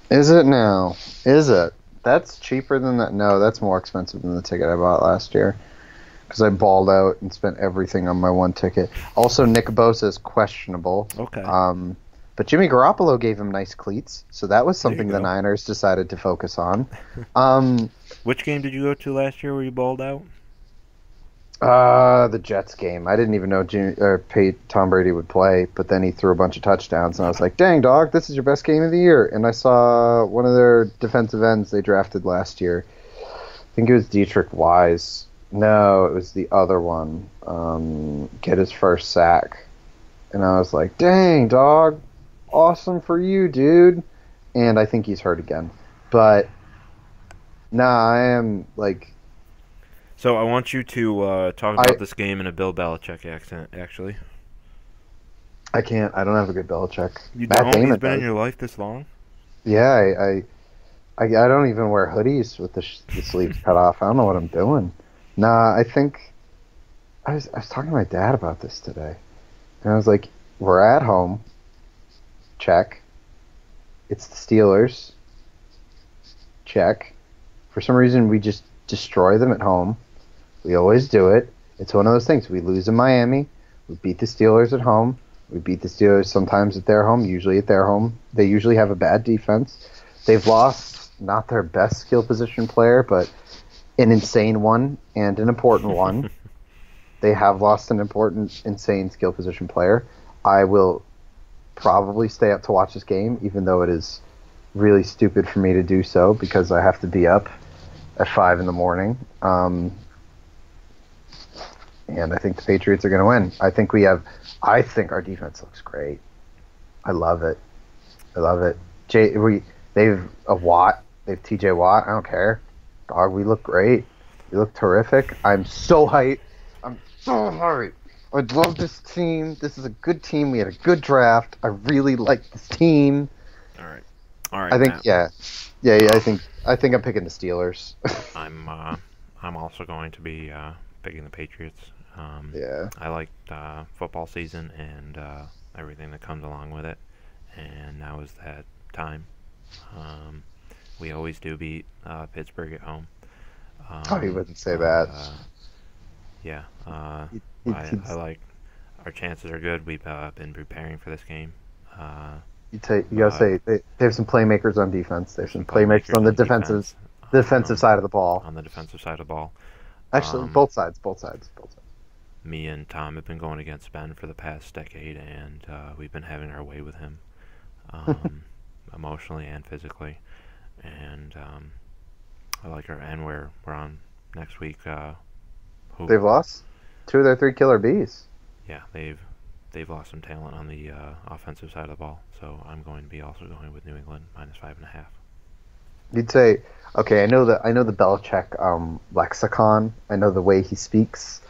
Is it now? Is it? That's cheaper than that. No, that's more expensive than the ticket I bought last year because I balled out and spent everything on my one ticket. Also, Nick Bosa is questionable. Okay. But Jimmy Garoppolo gave him nice cleats, so that was something the Niners decided to focus on. Which game did you go to last year where you balled out? The Jets game. I didn't even know Tom Brady would play, but then he threw a bunch of touchdowns, and I was like, dang, dog, this is your best game of the year. And I saw one of their defensive ends they drafted last year. I think it was Dietrich Wise. No, it was the other one. Get his first sack. And I was like, dang, dog, awesome for you, dude. And I think he's hurt again. But, I am, like... So I want you to talk about this game in a Bill Belichick accent, actually. I can't. I don't have a good Belichick. You don't? He's been in your life this long? Yeah, I don't even wear hoodies with the sleeves cut off. I don't know what I'm doing. I think... I was talking to my dad about this today. And I was like, we're at home. Check. It's the Steelers. Check. For some reason, we just destroy them at home. We always do it. It's one of those things. We lose in Miami. We beat the Steelers at home. We beat the Steelers sometimes at their home, usually at their home. They usually have a bad defense. They've lost not their best skill position player, but an insane one and an important one. They have lost an important, insane skill position player. I will probably stay up to watch this game, even though it is really stupid for me to do so because I have to be up at 5 in the morning. And I think the Patriots are going to win. I think our defense looks great. I love it. They've a Watt. They have TJ Watt. I don't care. Dog, we look great. We look terrific. I'm so hyped. I love this team. This is a good team. We had a good draft. I really like this team. All right. I think Matt. Yeah. I think I'm picking the Steelers. I'm also going to be picking the Patriots. Yeah. I like football season, and everything that comes along with it. And now is that time. Um, we always do beat Pittsburgh at home. Oh, you wouldn't say that. Yeah, He- I like our chances are good. We've been preparing for this game. You gotta say they have some playmakers on defense. They have some playmakers on the defense, defensive side of the ball. on the defensive side of the ball. Actually, both sides. Me and Tom have been going against Ben for the past decade, and we've been having our way with him, emotionally and physically. And I like our and we're on next week. They've lost 2 of their 3 killer bees. Yeah, they've lost some talent on the offensive side of the ball. So I'm going to be also going with New England -5.5. You'd say, okay, I know the Belichick lexicon. I know the way he speaks.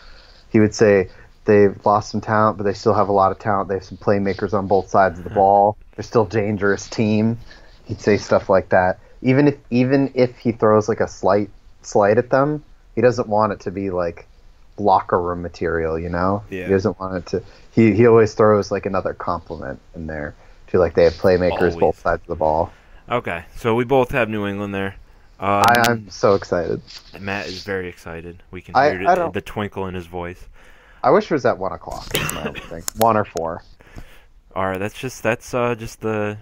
He would say they've lost some talent, but they still have a lot of talent. They have some playmakers on both sides of the ball. They're still a dangerous team. He'd say stuff like that. Even if he throws like a slight at them, he doesn't want it to be like locker room material, you know? Yeah. He doesn't want it to. He always throws like another compliment in there to like they have playmakers Always. both sides of the ball. Okay, so we both have New England there. I'm so excited. Matt is very excited. We can I hear don't- the twinkle in his voice. I wish it was at 1 o'clock. That's my only thing. 1 or 4. All right, that's just the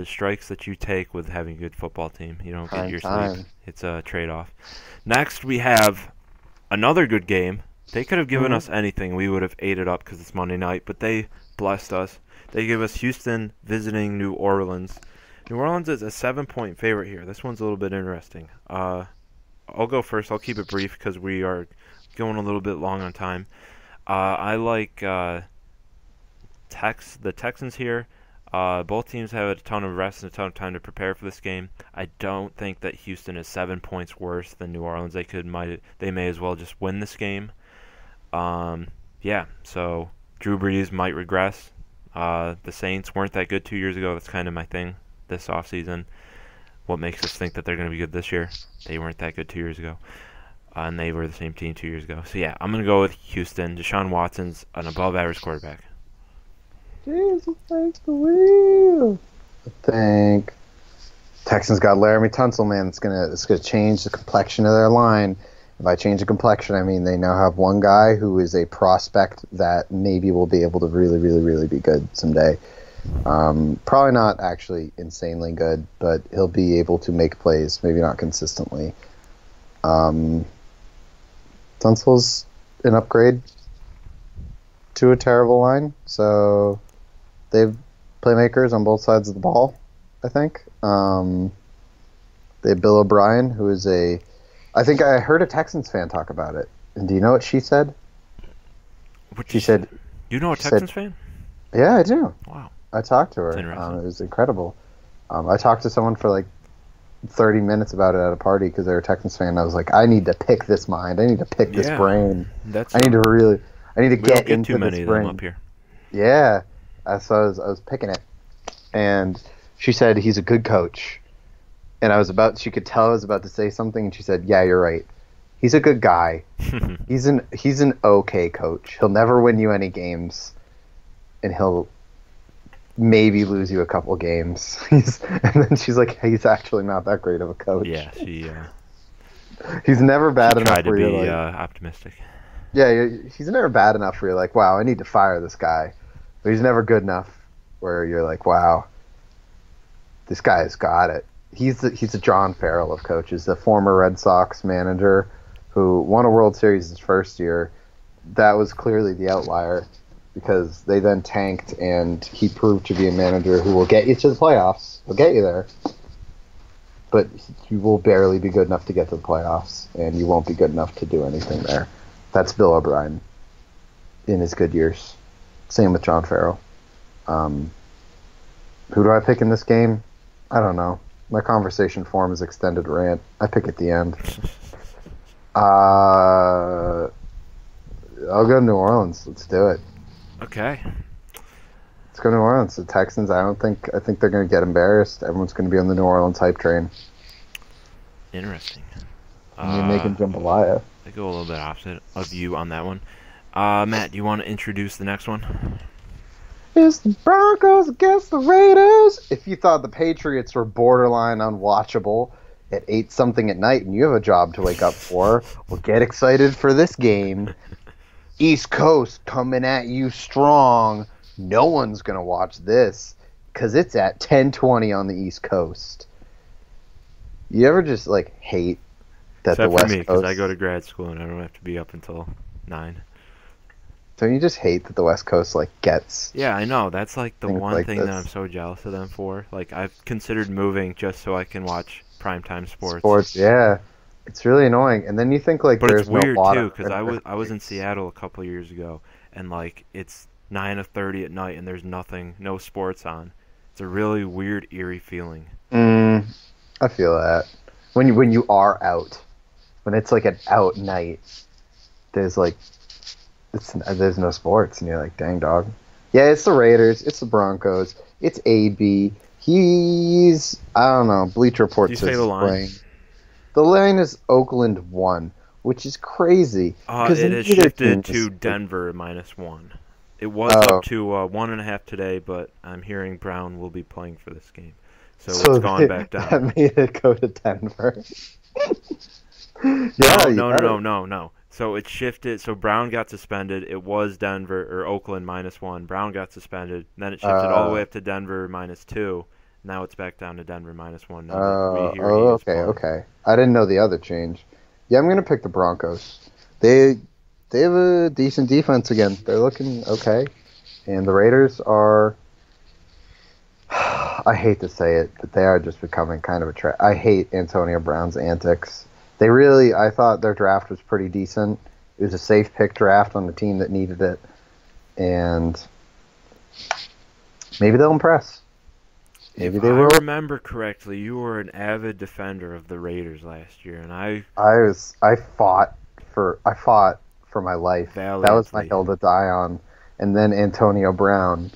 strikes that you take with having a good football team. You don't get Prime your time. sleep. It's a trade-off. Next, we have another good game. They could have given us anything. We would have ate it up because it's Monday night, but they blessed us. They give us Houston visiting New Orleans. New Orleans is a 7-point favorite here. This one's a little bit interesting. I'll go first. I'll keep it brief because we are going a little bit long on time. I like the Texans here. Both teams have a ton of rest and a ton of time to prepare for this game. I don't think that Houston is 7 points worse than New Orleans. They may as well just win this game. Yeah, so Drew Brees might regress. The Saints weren't that good 2 years ago. That's kind of my thing this offseason. What makes us think that they're going to be good this year? They weren't that good 2 years ago. And they were the same team 2 years ago. So, yeah, I'm going to go with Houston. Deshaun Watson's an above-average quarterback. Jesus takes the wheel. I think Texans got Laramie Tunsil, man. It's gonna change the complexion of their line. If I change the complexion, I mean they now have one guy who is a prospect that maybe will be able to really, really, really be good someday. Probably not actually insanely good, but he'll be able to make plays, maybe not consistently. Tunsil's an upgrade to a terrible line, so they have playmakers on both sides of the ball, I think. They have Bill O'Brien, who is I think I heard a Texans fan talk about it. And do you know what she said? She said... You know a Texans fan? Yeah, I do. Wow. I talked to her. That's interesting. It was incredible. I talked to someone for like 30 minutes about it at a party because they were a Texans fan. And I was like, I need to pick this mind. I need to pick this brain. I need to get into too many this of brain. them up here. Yeah. So I was picking it. And she said he's a good coach. And she could tell I was about to say something, and she said, yeah, you're right. He's a good guy. He's an okay coach. He'll never win you any games, and he'll maybe lose you a couple games. And then she's like, he's actually not that great of a coach. Yeah, he's never bad enough tried to where be you're like, optimistic. yeah, he's never bad enough where you're like, wow, I need to fire this guy. But he's never good enough where you're like, wow, this guy's got it. He's a John Farrell of coaches, the former Red Sox manager who won a World Series his first year. That was clearly the outlier because they then tanked, and he proved to be a manager who will get you to the playoffs. He'll get you there. But you will barely be good enough to get to the playoffs, and you won't be good enough to do anything there. That's Bill O'Brien in his good years. Same with John Farrell. Who do I pick in this game? I don't know. My conversation form is extended rant. I pick at the end. I'll go New Orleans. Let's do it. Okay. Let's go New Orleans. The Texans, I think they're going to get embarrassed. Everyone's going to be on the New Orleans hype train. Interesting. You make him jambalaya. I go a little bit opposite of you on that one. Matt, do you want to introduce the next one? It's the Broncos against the Raiders. If you thought the Patriots were borderline unwatchable at 8 something at night and you have a job to wake up for, well, get excited for this game. East Coast coming at you strong. No one's going to watch this because it's at 10:20 on the East Coast. You ever just, like, hate that Except the West for me, Coast... because I go to grad school and I don't have to be up until 9. Don't you just hate that the West Coast, like, gets... Yeah, I know. That's, like, the one like thing this. that I'm so jealous of them for. Like, I've considered moving just so I can watch primetime sports. Sports, yeah. It's really annoying. And then you think, like, But there's it's weird, no too, because I was in Seattle a couple of years ago, and, like, it's 9:30 at night and there's nothing, no sports on. It's a really weird, eerie feeling. I feel that. When you are out. When it's, like, an out night, there's, like... there's no sports, and you're like, dang, dog. Yeah, it's the Raiders. It's the Broncos. It's AB. He's, I don't know, Bleacher Report Do you says say the line? playing. The line is Oakland 1, which is crazy. It has shifted to Denver -1. It was up to 1.5 today, but I'm hearing Brown will be playing for this game. So it's gone back down. That made it go to Denver. No. So it shifted. So Brown got suspended. It was Denver or Oakland -1. Brown got suspended. Then it shifted all the way up to Denver -2. Now it's back down to Denver -1. Okay. I didn't know the other change. Yeah, I'm gonna pick the Broncos. They have a decent defense again. They're looking okay, and the Raiders are. I hate to say it, but they are just becoming kind of a trap. I hate Antonio Brown's antics. I thought their draft was pretty decent. It was a safe pick draft on the team that needed it. And maybe they'll impress. Maybe they will. If I remember correctly, you were an avid defender of the Raiders last year, and I fought for my life. Valiantly. That was my hill to die on. And then Antonio Brown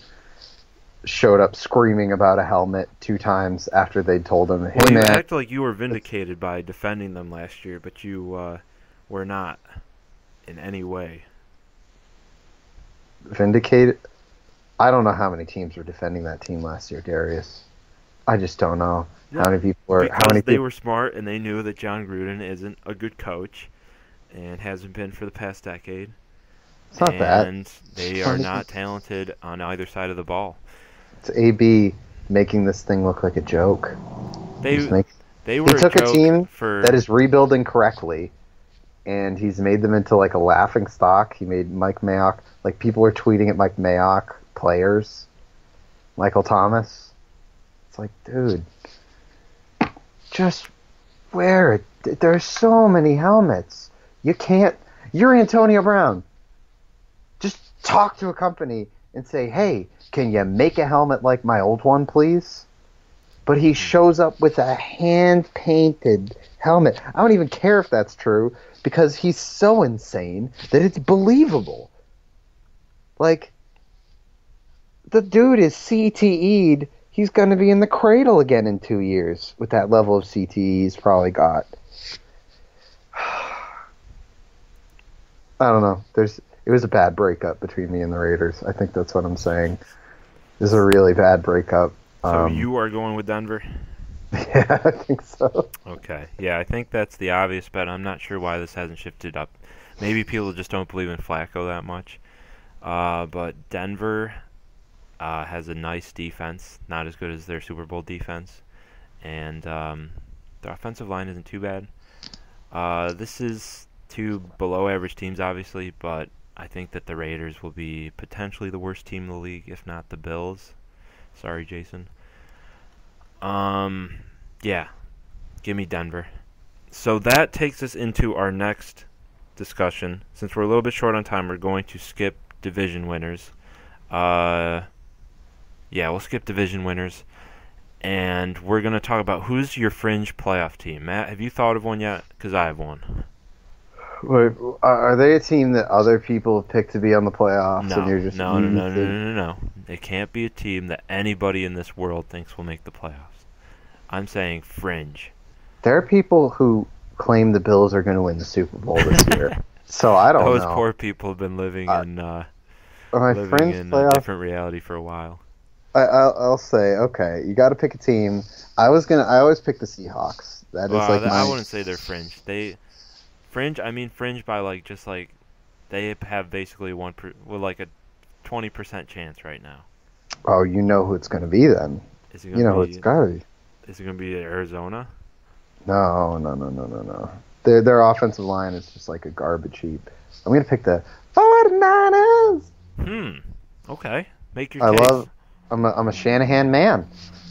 showed up screaming about a helmet 2 times after they told him, "Hey, you man." act like you were vindicated by defending them last year, but you were not in any way. Vindicated? I don't know how many teams were defending that team last year, Darius. I just don't know how many people were. Because they were smart and they knew that John Gruden isn't a good coach and hasn't been for the past decade. It's not that. And they are not talented on either side of the ball. It's AB making this thing look like a joke. He took a team that is rebuilding correctly, and he's made them into like a laughing stock. He made Mike Mayock, like people are tweeting at Mike Mayock players, Michael Thomas. It's like, dude, just wear it. There's so many helmets. You're Antonio Brown. Just talk to a company and say, hey, can you make a helmet like my old one, please? But he shows up with a hand-painted helmet. I don't even care if that's true, because he's so insane that it's believable. Like, the dude is CTE'd. He's going to be in the cradle again in 2 years with that level of CTE he's probably got. I don't know. It was a bad breakup between me and the Raiders. I think that's what I'm saying. This is a really bad breakup. So you are going with Denver? Yeah, I think so. Okay. Yeah, I think that's the obvious bet. I'm not sure why this hasn't shifted up. Maybe people just don't believe in Flacco that much. But Denver has a nice defense, not as good as their Super Bowl defense. And their offensive line isn't too bad. This is 2 below-average teams, obviously, but I think that the Raiders will be potentially the worst team in the league, if not the Bills. Sorry, Jason. Yeah, give me Denver. So that takes us into our next discussion. Since we're a little bit short on time, we're going to skip division winners. Yeah, we'll skip division winners. And we're going to talk about who's your fringe playoff team. Matt, have you thought of one yet? Because I have one. Wait, are they a team that other people have picked to be on the playoffs? No, and you're just no. It can't be a team that anybody in this world thinks will make the playoffs. I'm saying fringe. There are people who claim the Bills are going to win the Super Bowl this year. So I don't know. Those poor people have been living in My living fringe in a playoff. different reality for a while. I'll say okay. You got to pick a team. I always pick the Seahawks. That is Well, like I my. wouldn't say they're fringe. Fringe. I mean fringe by like just like they have basically well, like a 20% chance right now. Oh, you know who it's gonna be then. Is it You gonna know who it's be? gotta be. Is it gonna be Arizona? No, no, no, no, no, no. Their offensive line is just like a garbage heap. I'm gonna pick the 49ers. Hmm. Okay. Make your I case. love. I'm a Shanahan man.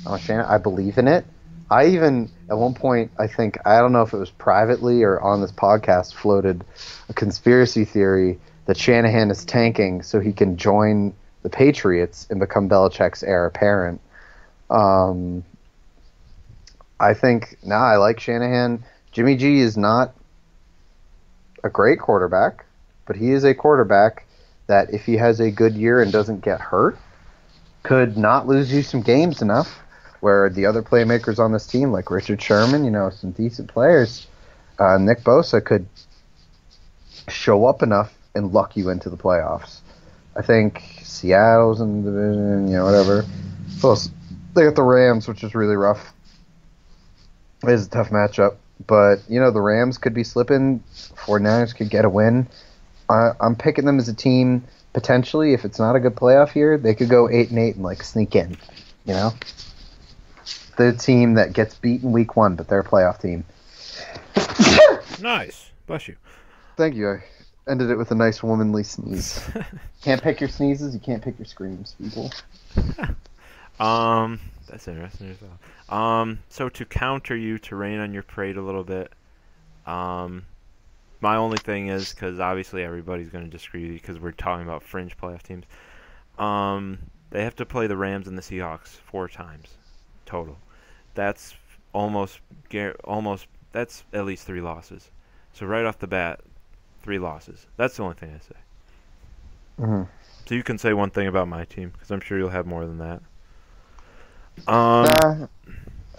I believe in it. I even at one point I don't know if it was privately or on this podcast floated a conspiracy theory that Shanahan is tanking so he can join the Patriots and become Belichick's heir apparent. I think I like Shanahan. Jimmy G is not a great quarterback, but he is a quarterback that if he has a good year and doesn't get hurt, could not lose you some games enough where the other playmakers on this team, like Richard Sherman, some decent players, Nick Bosa could show up enough and luck you into the playoffs. I think Seattle's in the division, whatever. Plus, they got the Rams, which is really rough. It is a tough matchup. But, the Rams could be slipping. 49ers could get a win. I'm picking them as a team, potentially, if it's not a good playoff year, they could go 8-8 and, sneak in, The team that gets beaten week 1, but they're a playoff team. Nice. Bless you. Thank you. I ended it with a nice womanly sneeze. Can't pick your sneezes, you can't pick your screams, people. That's interesting as well. So to counter you, to rain on your parade a little bit, my only thing is, because obviously everybody's going to disagree because we're talking about fringe playoff teams, they have to play the Rams and the Seahawks 4 times total. That's almost that's at least 3 losses. So right off the bat, 3 losses. That's the only thing I say. Mm-hmm. So you can say one thing about my team, because I'm sure you'll have more than that. All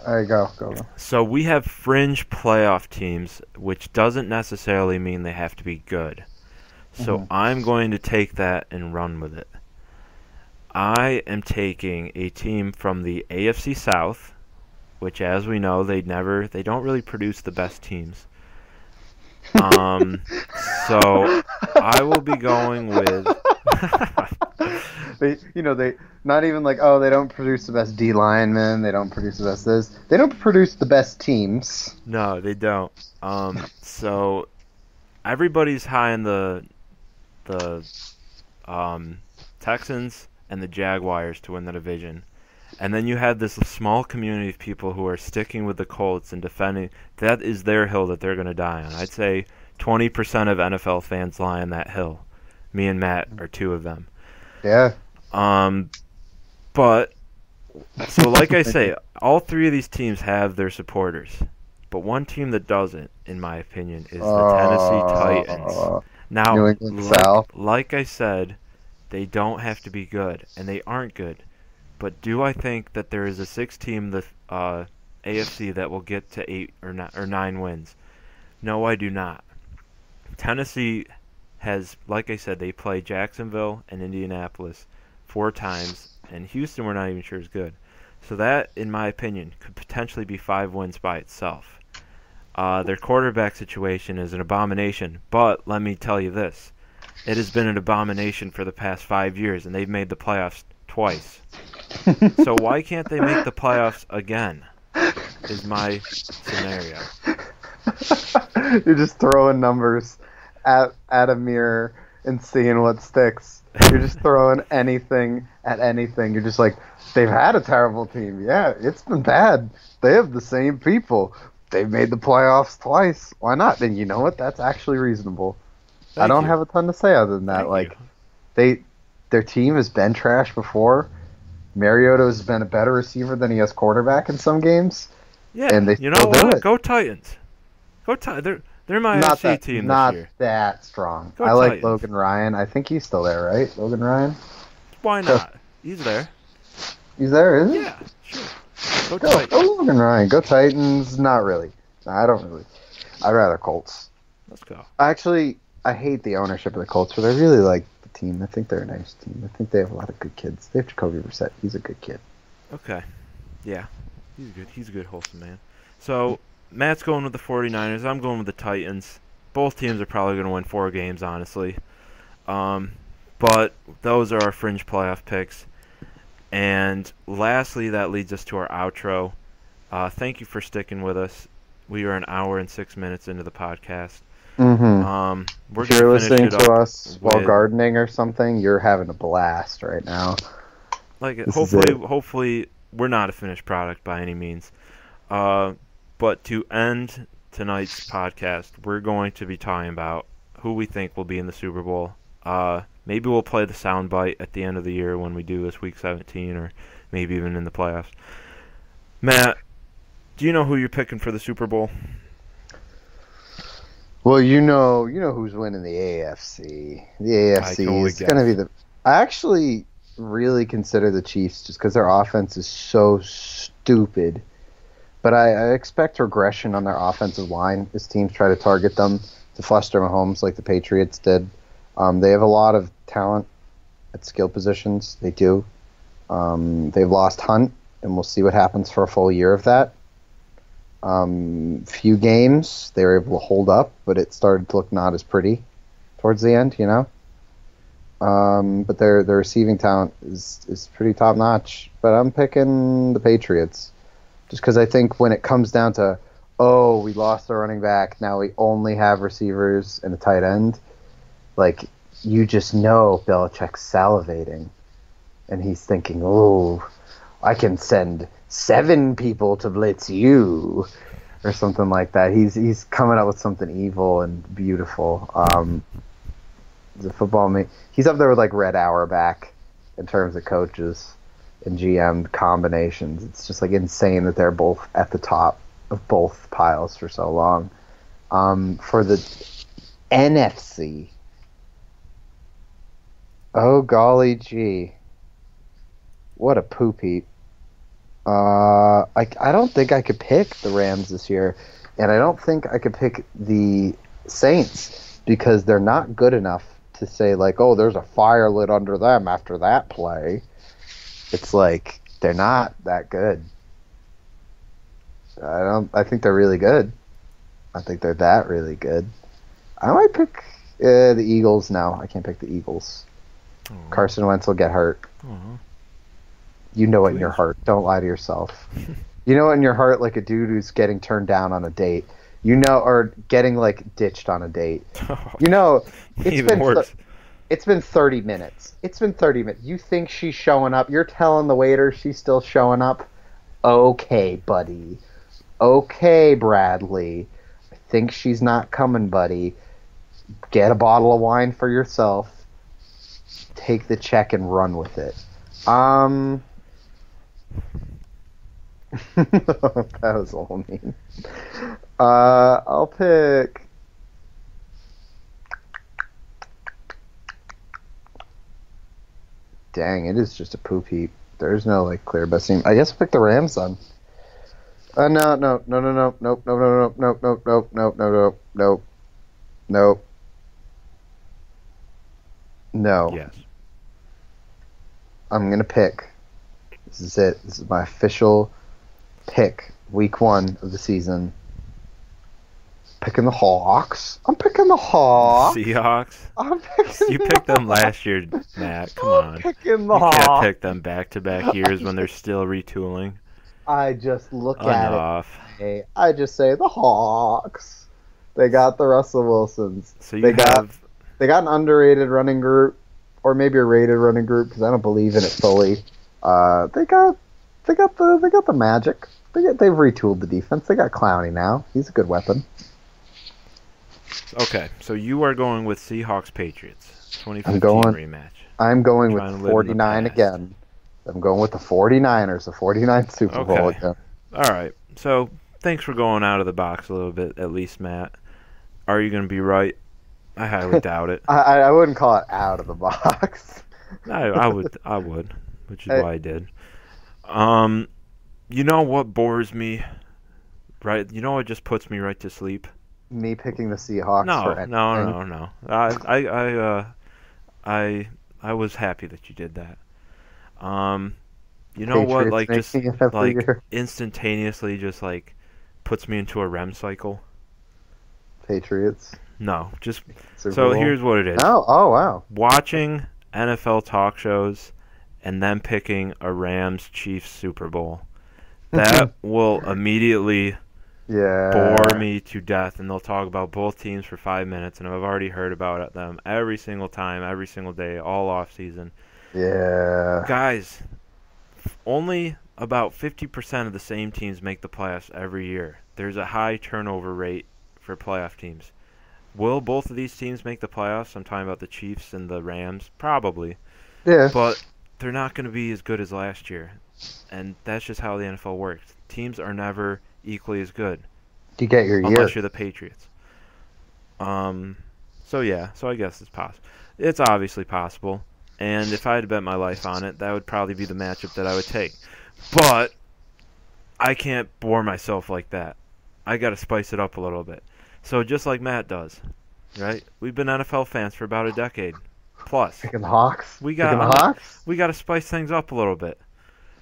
right, go. So we have fringe playoff teams, which doesn't necessarily mean they have to be good. So I'm going to take that and run with it. I am taking a team from the AFC South, which, as we know, they don't really produce the best teams. So I will be going with. They not even they don't produce the best D linemen. They don't produce the best this. They don't produce the best teams. No, they don't. So everybody's high in the Texans and the Jaguars to win the division. And then you have this small community of people who are sticking with the Colts and defending. That is their hill that they're going to die on. I'd say 20% of NFL fans lie on that hill. Me and Matt are 2 of them. Yeah. But, so like I say, all 3 of these teams have their supporters. But one team that doesn't, in my opinion, is the Tennessee Titans. Now, like I said, they don't have to be good, and they aren't good. But do I think that there is a 6 team, the AFC, that will get to 8 or 9 wins? No, I do not. Tennessee has, like I said, they play Jacksonville and Indianapolis 4 times, and Houston we're not even sure is good. So that, in my opinion, could potentially be 5 wins by itself. Their quarterback situation is an abomination, but let me tell you this. It has been an abomination for the past 5 years, and they've made the playoffs twice. So why can't they make the playoffs again, is my scenario. You're just throwing numbers at a mirror and seeing what sticks. You're just throwing anything at anything. You're just like, they've had a terrible team. Yeah, it's been bad. They have the same people. They've made the playoffs twice. Why not? Then you know what? That's actually reasonable. I don't have a ton to say other than that. Their team has been trash before. Mariota has been a better receiver than he has quarterback in some games. Yeah, and they you know do what? it. Go Titans. Go Titans. They're my NFC team this year. Not that strong. Go I like Titans. Logan Ryan. I think he's still there, right? Logan Ryan? Why not? He's there. He's there, is he? Yeah, sure. Go Titans. Go Logan Ryan. Go Titans. Not really. No, I don't really. I'd rather Colts. Let's go. Actually, I hate the ownership of the Colts, but I really like the team. I think they're a nice team. I think they have a lot of good kids. They have Jacoby Brissett. He's a good kid. Okay. Yeah. He's good. He's a good, wholesome man. So, Matt's going with the 49ers. I'm going with the Titans. Both teams are probably going to win 4 games, honestly. But those are our fringe playoff picks. And lastly, that leads us to our outro. Thank you for sticking with us. We are an hour and 6 minutes into the podcast. Mm-hmm. We're If you're gonna finish listening it to up us while with, gardening or something, you're having a blast right now. like, This is it. hopefully, we're not a finished product by any means. But to end tonight's podcast, we're going to be talking about who we think will be in the Super Bowl. Maybe we'll play the soundbite at the end of the year when we do this Week 17, or maybe even in the playoffs. Matt, do you know who you're picking for the Super Bowl? Well, you know who's winning the AFC. The AFC is going to be the. I actually really consider the Chiefs just because their offense is so stupid. But I expect regression on their offensive line as teams try to target them to fluster Mahomes like the Patriots did. They have a lot of talent at skill positions. They do. They've lost Hunt, and we'll see what happens for a full year of that. Few games they were able to hold up, but it started to look not as pretty towards the end, you know. But their receiving talent is pretty top notch. But I'm picking the Patriots just because I think when it comes down to, oh, we lost our running back, now we only have receivers and a tight end, like, you just know Belichick's salivating, and he's thinking, oh, I can send 7 people to blitz you, or something like that. He's coming up with something evil and beautiful. The football, he's up there with like Red Auerbach in terms of coaches and GM combinations. It's just like insane that they're both at the top of both piles for so long. For the NFC, oh golly gee, what a poop heap. I don't think I could pick the Rams this year, and I don't think I could pick the Saints because they're not good enough to say like, oh, there's a fire lit under them after that play. It's like they're not that good. I think they're really good. I think they're that really good. I might pick the Eagles now. I can't pick the Eagles. Aww. Carson Wentz will get hurt. Aww. You know it in your heart. Don't lie to yourself. You know it in your heart like a dude who's getting turned down on a date. You know, or getting like ditched on a date. You know, it's been 30 minutes. It's been 30 minutes. You think she's showing up. You're telling the waiter she's still showing up. Okay, buddy. Okay, Bradley. I think she's not coming, buddy. Get a bottle of wine for yourself. Take the check and run with it. That was a little mean. I'll pick. Dang, it is just a poop heap. There's no like clear best team. I guess I'll pick the Rams then. No. Yes. I'm gonna pick. This is it. This is my official pick. Week 1 of the season. Picking the Hawks. I'm picking the Hawks. Seahawks. I'm picking You picked them last year, Matt. Come on. I'm picking the You Hawks. can't pick them back-to-back years when they're still retooling. I just look Enough. at it. I just say the Hawks. They got the Russell Wilsons. So they got an underrated running group, or maybe a rated running group because I don't believe in it fully. They got the magic. They've retooled the defense. They got Clowney now. He's a good weapon. Okay, so you are going with Seahawks Patriots 2015 rematch. I'm going with Trying to the live in the 49 past. again. I'm going with the 49ers, the 49 Super Bowl Okay. again. All right. So thanks for going out of the box a little bit, at least, Matt. Are you going to be right? I highly doubt it. I wouldn't call it out of the box. I would, which is why I did. You know what bores me, right? You know what just puts me right to sleep? Me picking the Seahawks. No. I was happy that you did that. You know what? Patriots Like just making it every like year. instantaneously, just like puts me into a REM cycle. Patriots No, just Super so Bowl. here's what it is. Oh wow. Watching NFL talk shows and then picking a Rams Chiefs Super Bowl. That will immediately bore Yeah. me to death, and they'll talk about both teams for 5 minutes, and I've already heard about them every single time, every single day, all off season. Yeah. Guys, only about 50% of the same teams make the playoffs every year. There's a high turnover rate for playoff teams. Will both of these teams make the playoffs? I'm talking about the Chiefs and the Rams. Probably. Yeah. But they're not going to be as good as last year. And that's just how the NFL works. Teams are never equally as good. You get your year. Unless you're the Patriots. So yeah, so I guess it's possible. It's obviously possible. And if I had to bet my life on it, that would probably be the matchup that I would take. But I can't bore myself like that. I got to spice it up a little bit. So just like Matt does, right? We've been NFL fans for about a decade plus. Picking the Hawks. We Picking got the Hawks. we got to spice things up a little bit.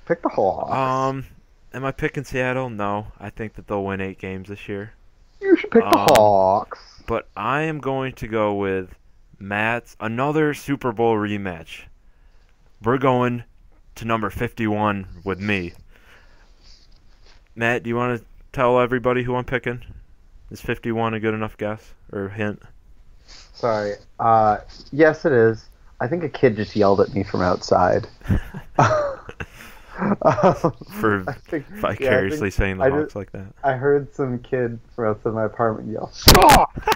Pick the Hawks. Am I picking Seattle? No. I think that they'll win 8 games this year. You should pick the Hawks. But I am going to go with Matt's another Super Bowl rematch. We're going to number 51 with me. Matt, do you want to tell everybody who I'm picking? Is 51 a good enough guess or hint? Sorry. Yes, it is. I think a kid just yelled at me from outside. For vicariously saying the Hawks like that. I heard some kid from outside my apartment yell, "Hawks!"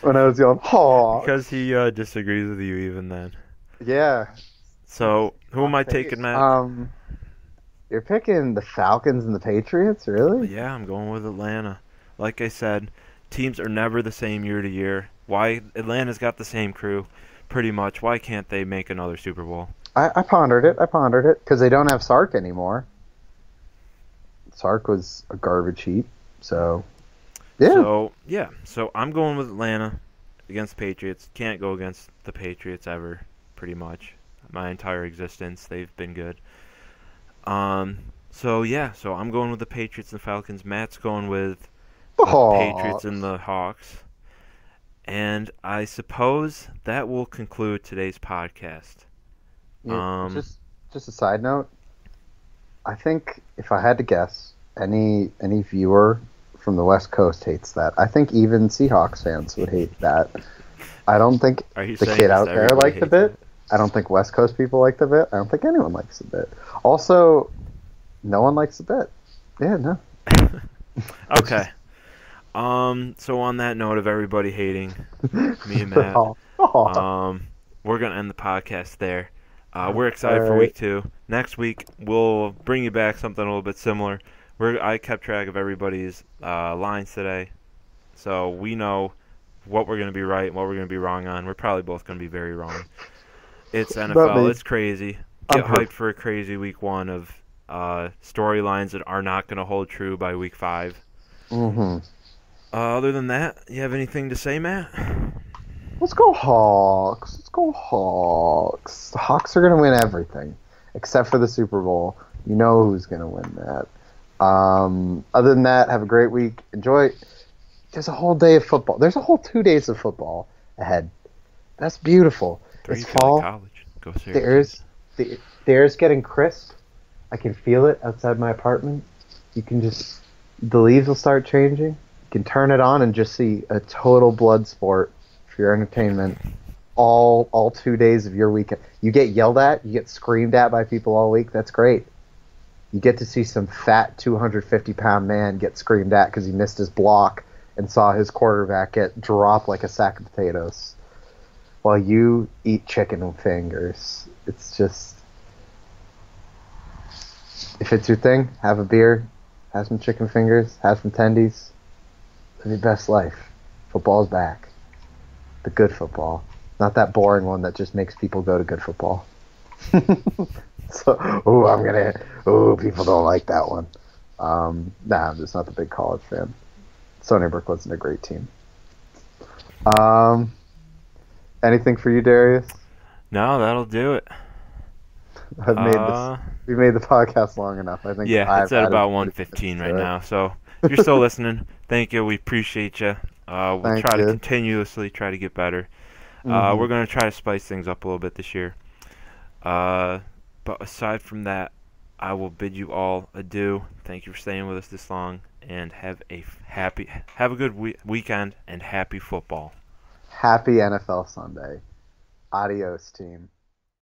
when I was yelling, "Hawks!" Because he disagrees with you even then. Yeah. So, who am I taking, Matt? You're picking the Falcons and the Patriots, really? Yeah, I'm going with Atlanta. Like I said, teams are never the same year to year. Why? Atlanta's got the same crew, pretty much. Why can't they make another Super Bowl? I pondered it. Because they don't have Sark anymore. Sark was a garbage heap. So, yeah. So I'm going with Atlanta against the Patriots. Can't go against the Patriots ever, pretty much. My entire existence, they've been good. So I'm going with the Patriots and the Falcons. Matt's going with the Patriots and the Hawks. And I suppose that will conclude today's podcast. Yeah, just a side note. I think if I had to guess, any viewer from the West Coast hates that. I think even Seahawks fans would hate that. I don't think the kid out there liked the bit. I don't think West Coast people like the bit. I don't think anyone likes the bit. Also, no one likes the bit. Yeah, no. Okay. So on that note of everybody hating me and Matt, we're gonna end the podcast there. We're excited for week 2. Next week we'll bring you back something a little bit similar. I kept track of everybody's lines today, so we know what we're gonna be right and what we're gonna be wrong on. We're probably both gonna be very wrong. It's NFL. It's crazy. Get hyped for a crazy week 1 of storylines that are not gonna hold true by week 5. Mm-hmm. Other than that, you have anything to say, Matt? Let's go Hawks. Let's go Hawks. The Hawks are going to win everything, except for the Super Bowl. You know who's going to win that. Other than that, have a great week. Enjoy. There's a whole day of football. There's a whole 2 days of football ahead. That's beautiful. 3 it's fall. Like college. Go serious. The air's getting crisp. I can feel it outside my apartment. The leaves will start changing. You can turn it on and just see a total blood sport for your entertainment all 2 days of your weekend. You get yelled at, you get screamed at by people all week. That's great. You get to see some fat 250-pound man get screamed at because he missed his block and saw his quarterback get dropped like a sack of potatoes while you eat chicken fingers. It's just, if it's your thing, have a beer, have some chicken fingers, have some tendies. Live your best life. Football's back. The good football. Not that boring one that just makes people go to good football. People don't like that one. I'm just not the big college fan. Stony Brook wasn't a great team. Anything for you, Darius? No, that'll do it. I've made this. Uh, We made the podcast long enough. I think yeah, it's I've at added about 40 minutes 1:15 right to it. now. So if you're still listening, thank you. We appreciate you. We'll Thank try to you. continuously try to get better. Hmm. We're gonna try to spice things up a little bit this year. Uh, but aside from that, I will bid you all adieu. Thank you for staying with us this long, and have a good weekend, and happy football. Happy NFL Sunday. Adios, team.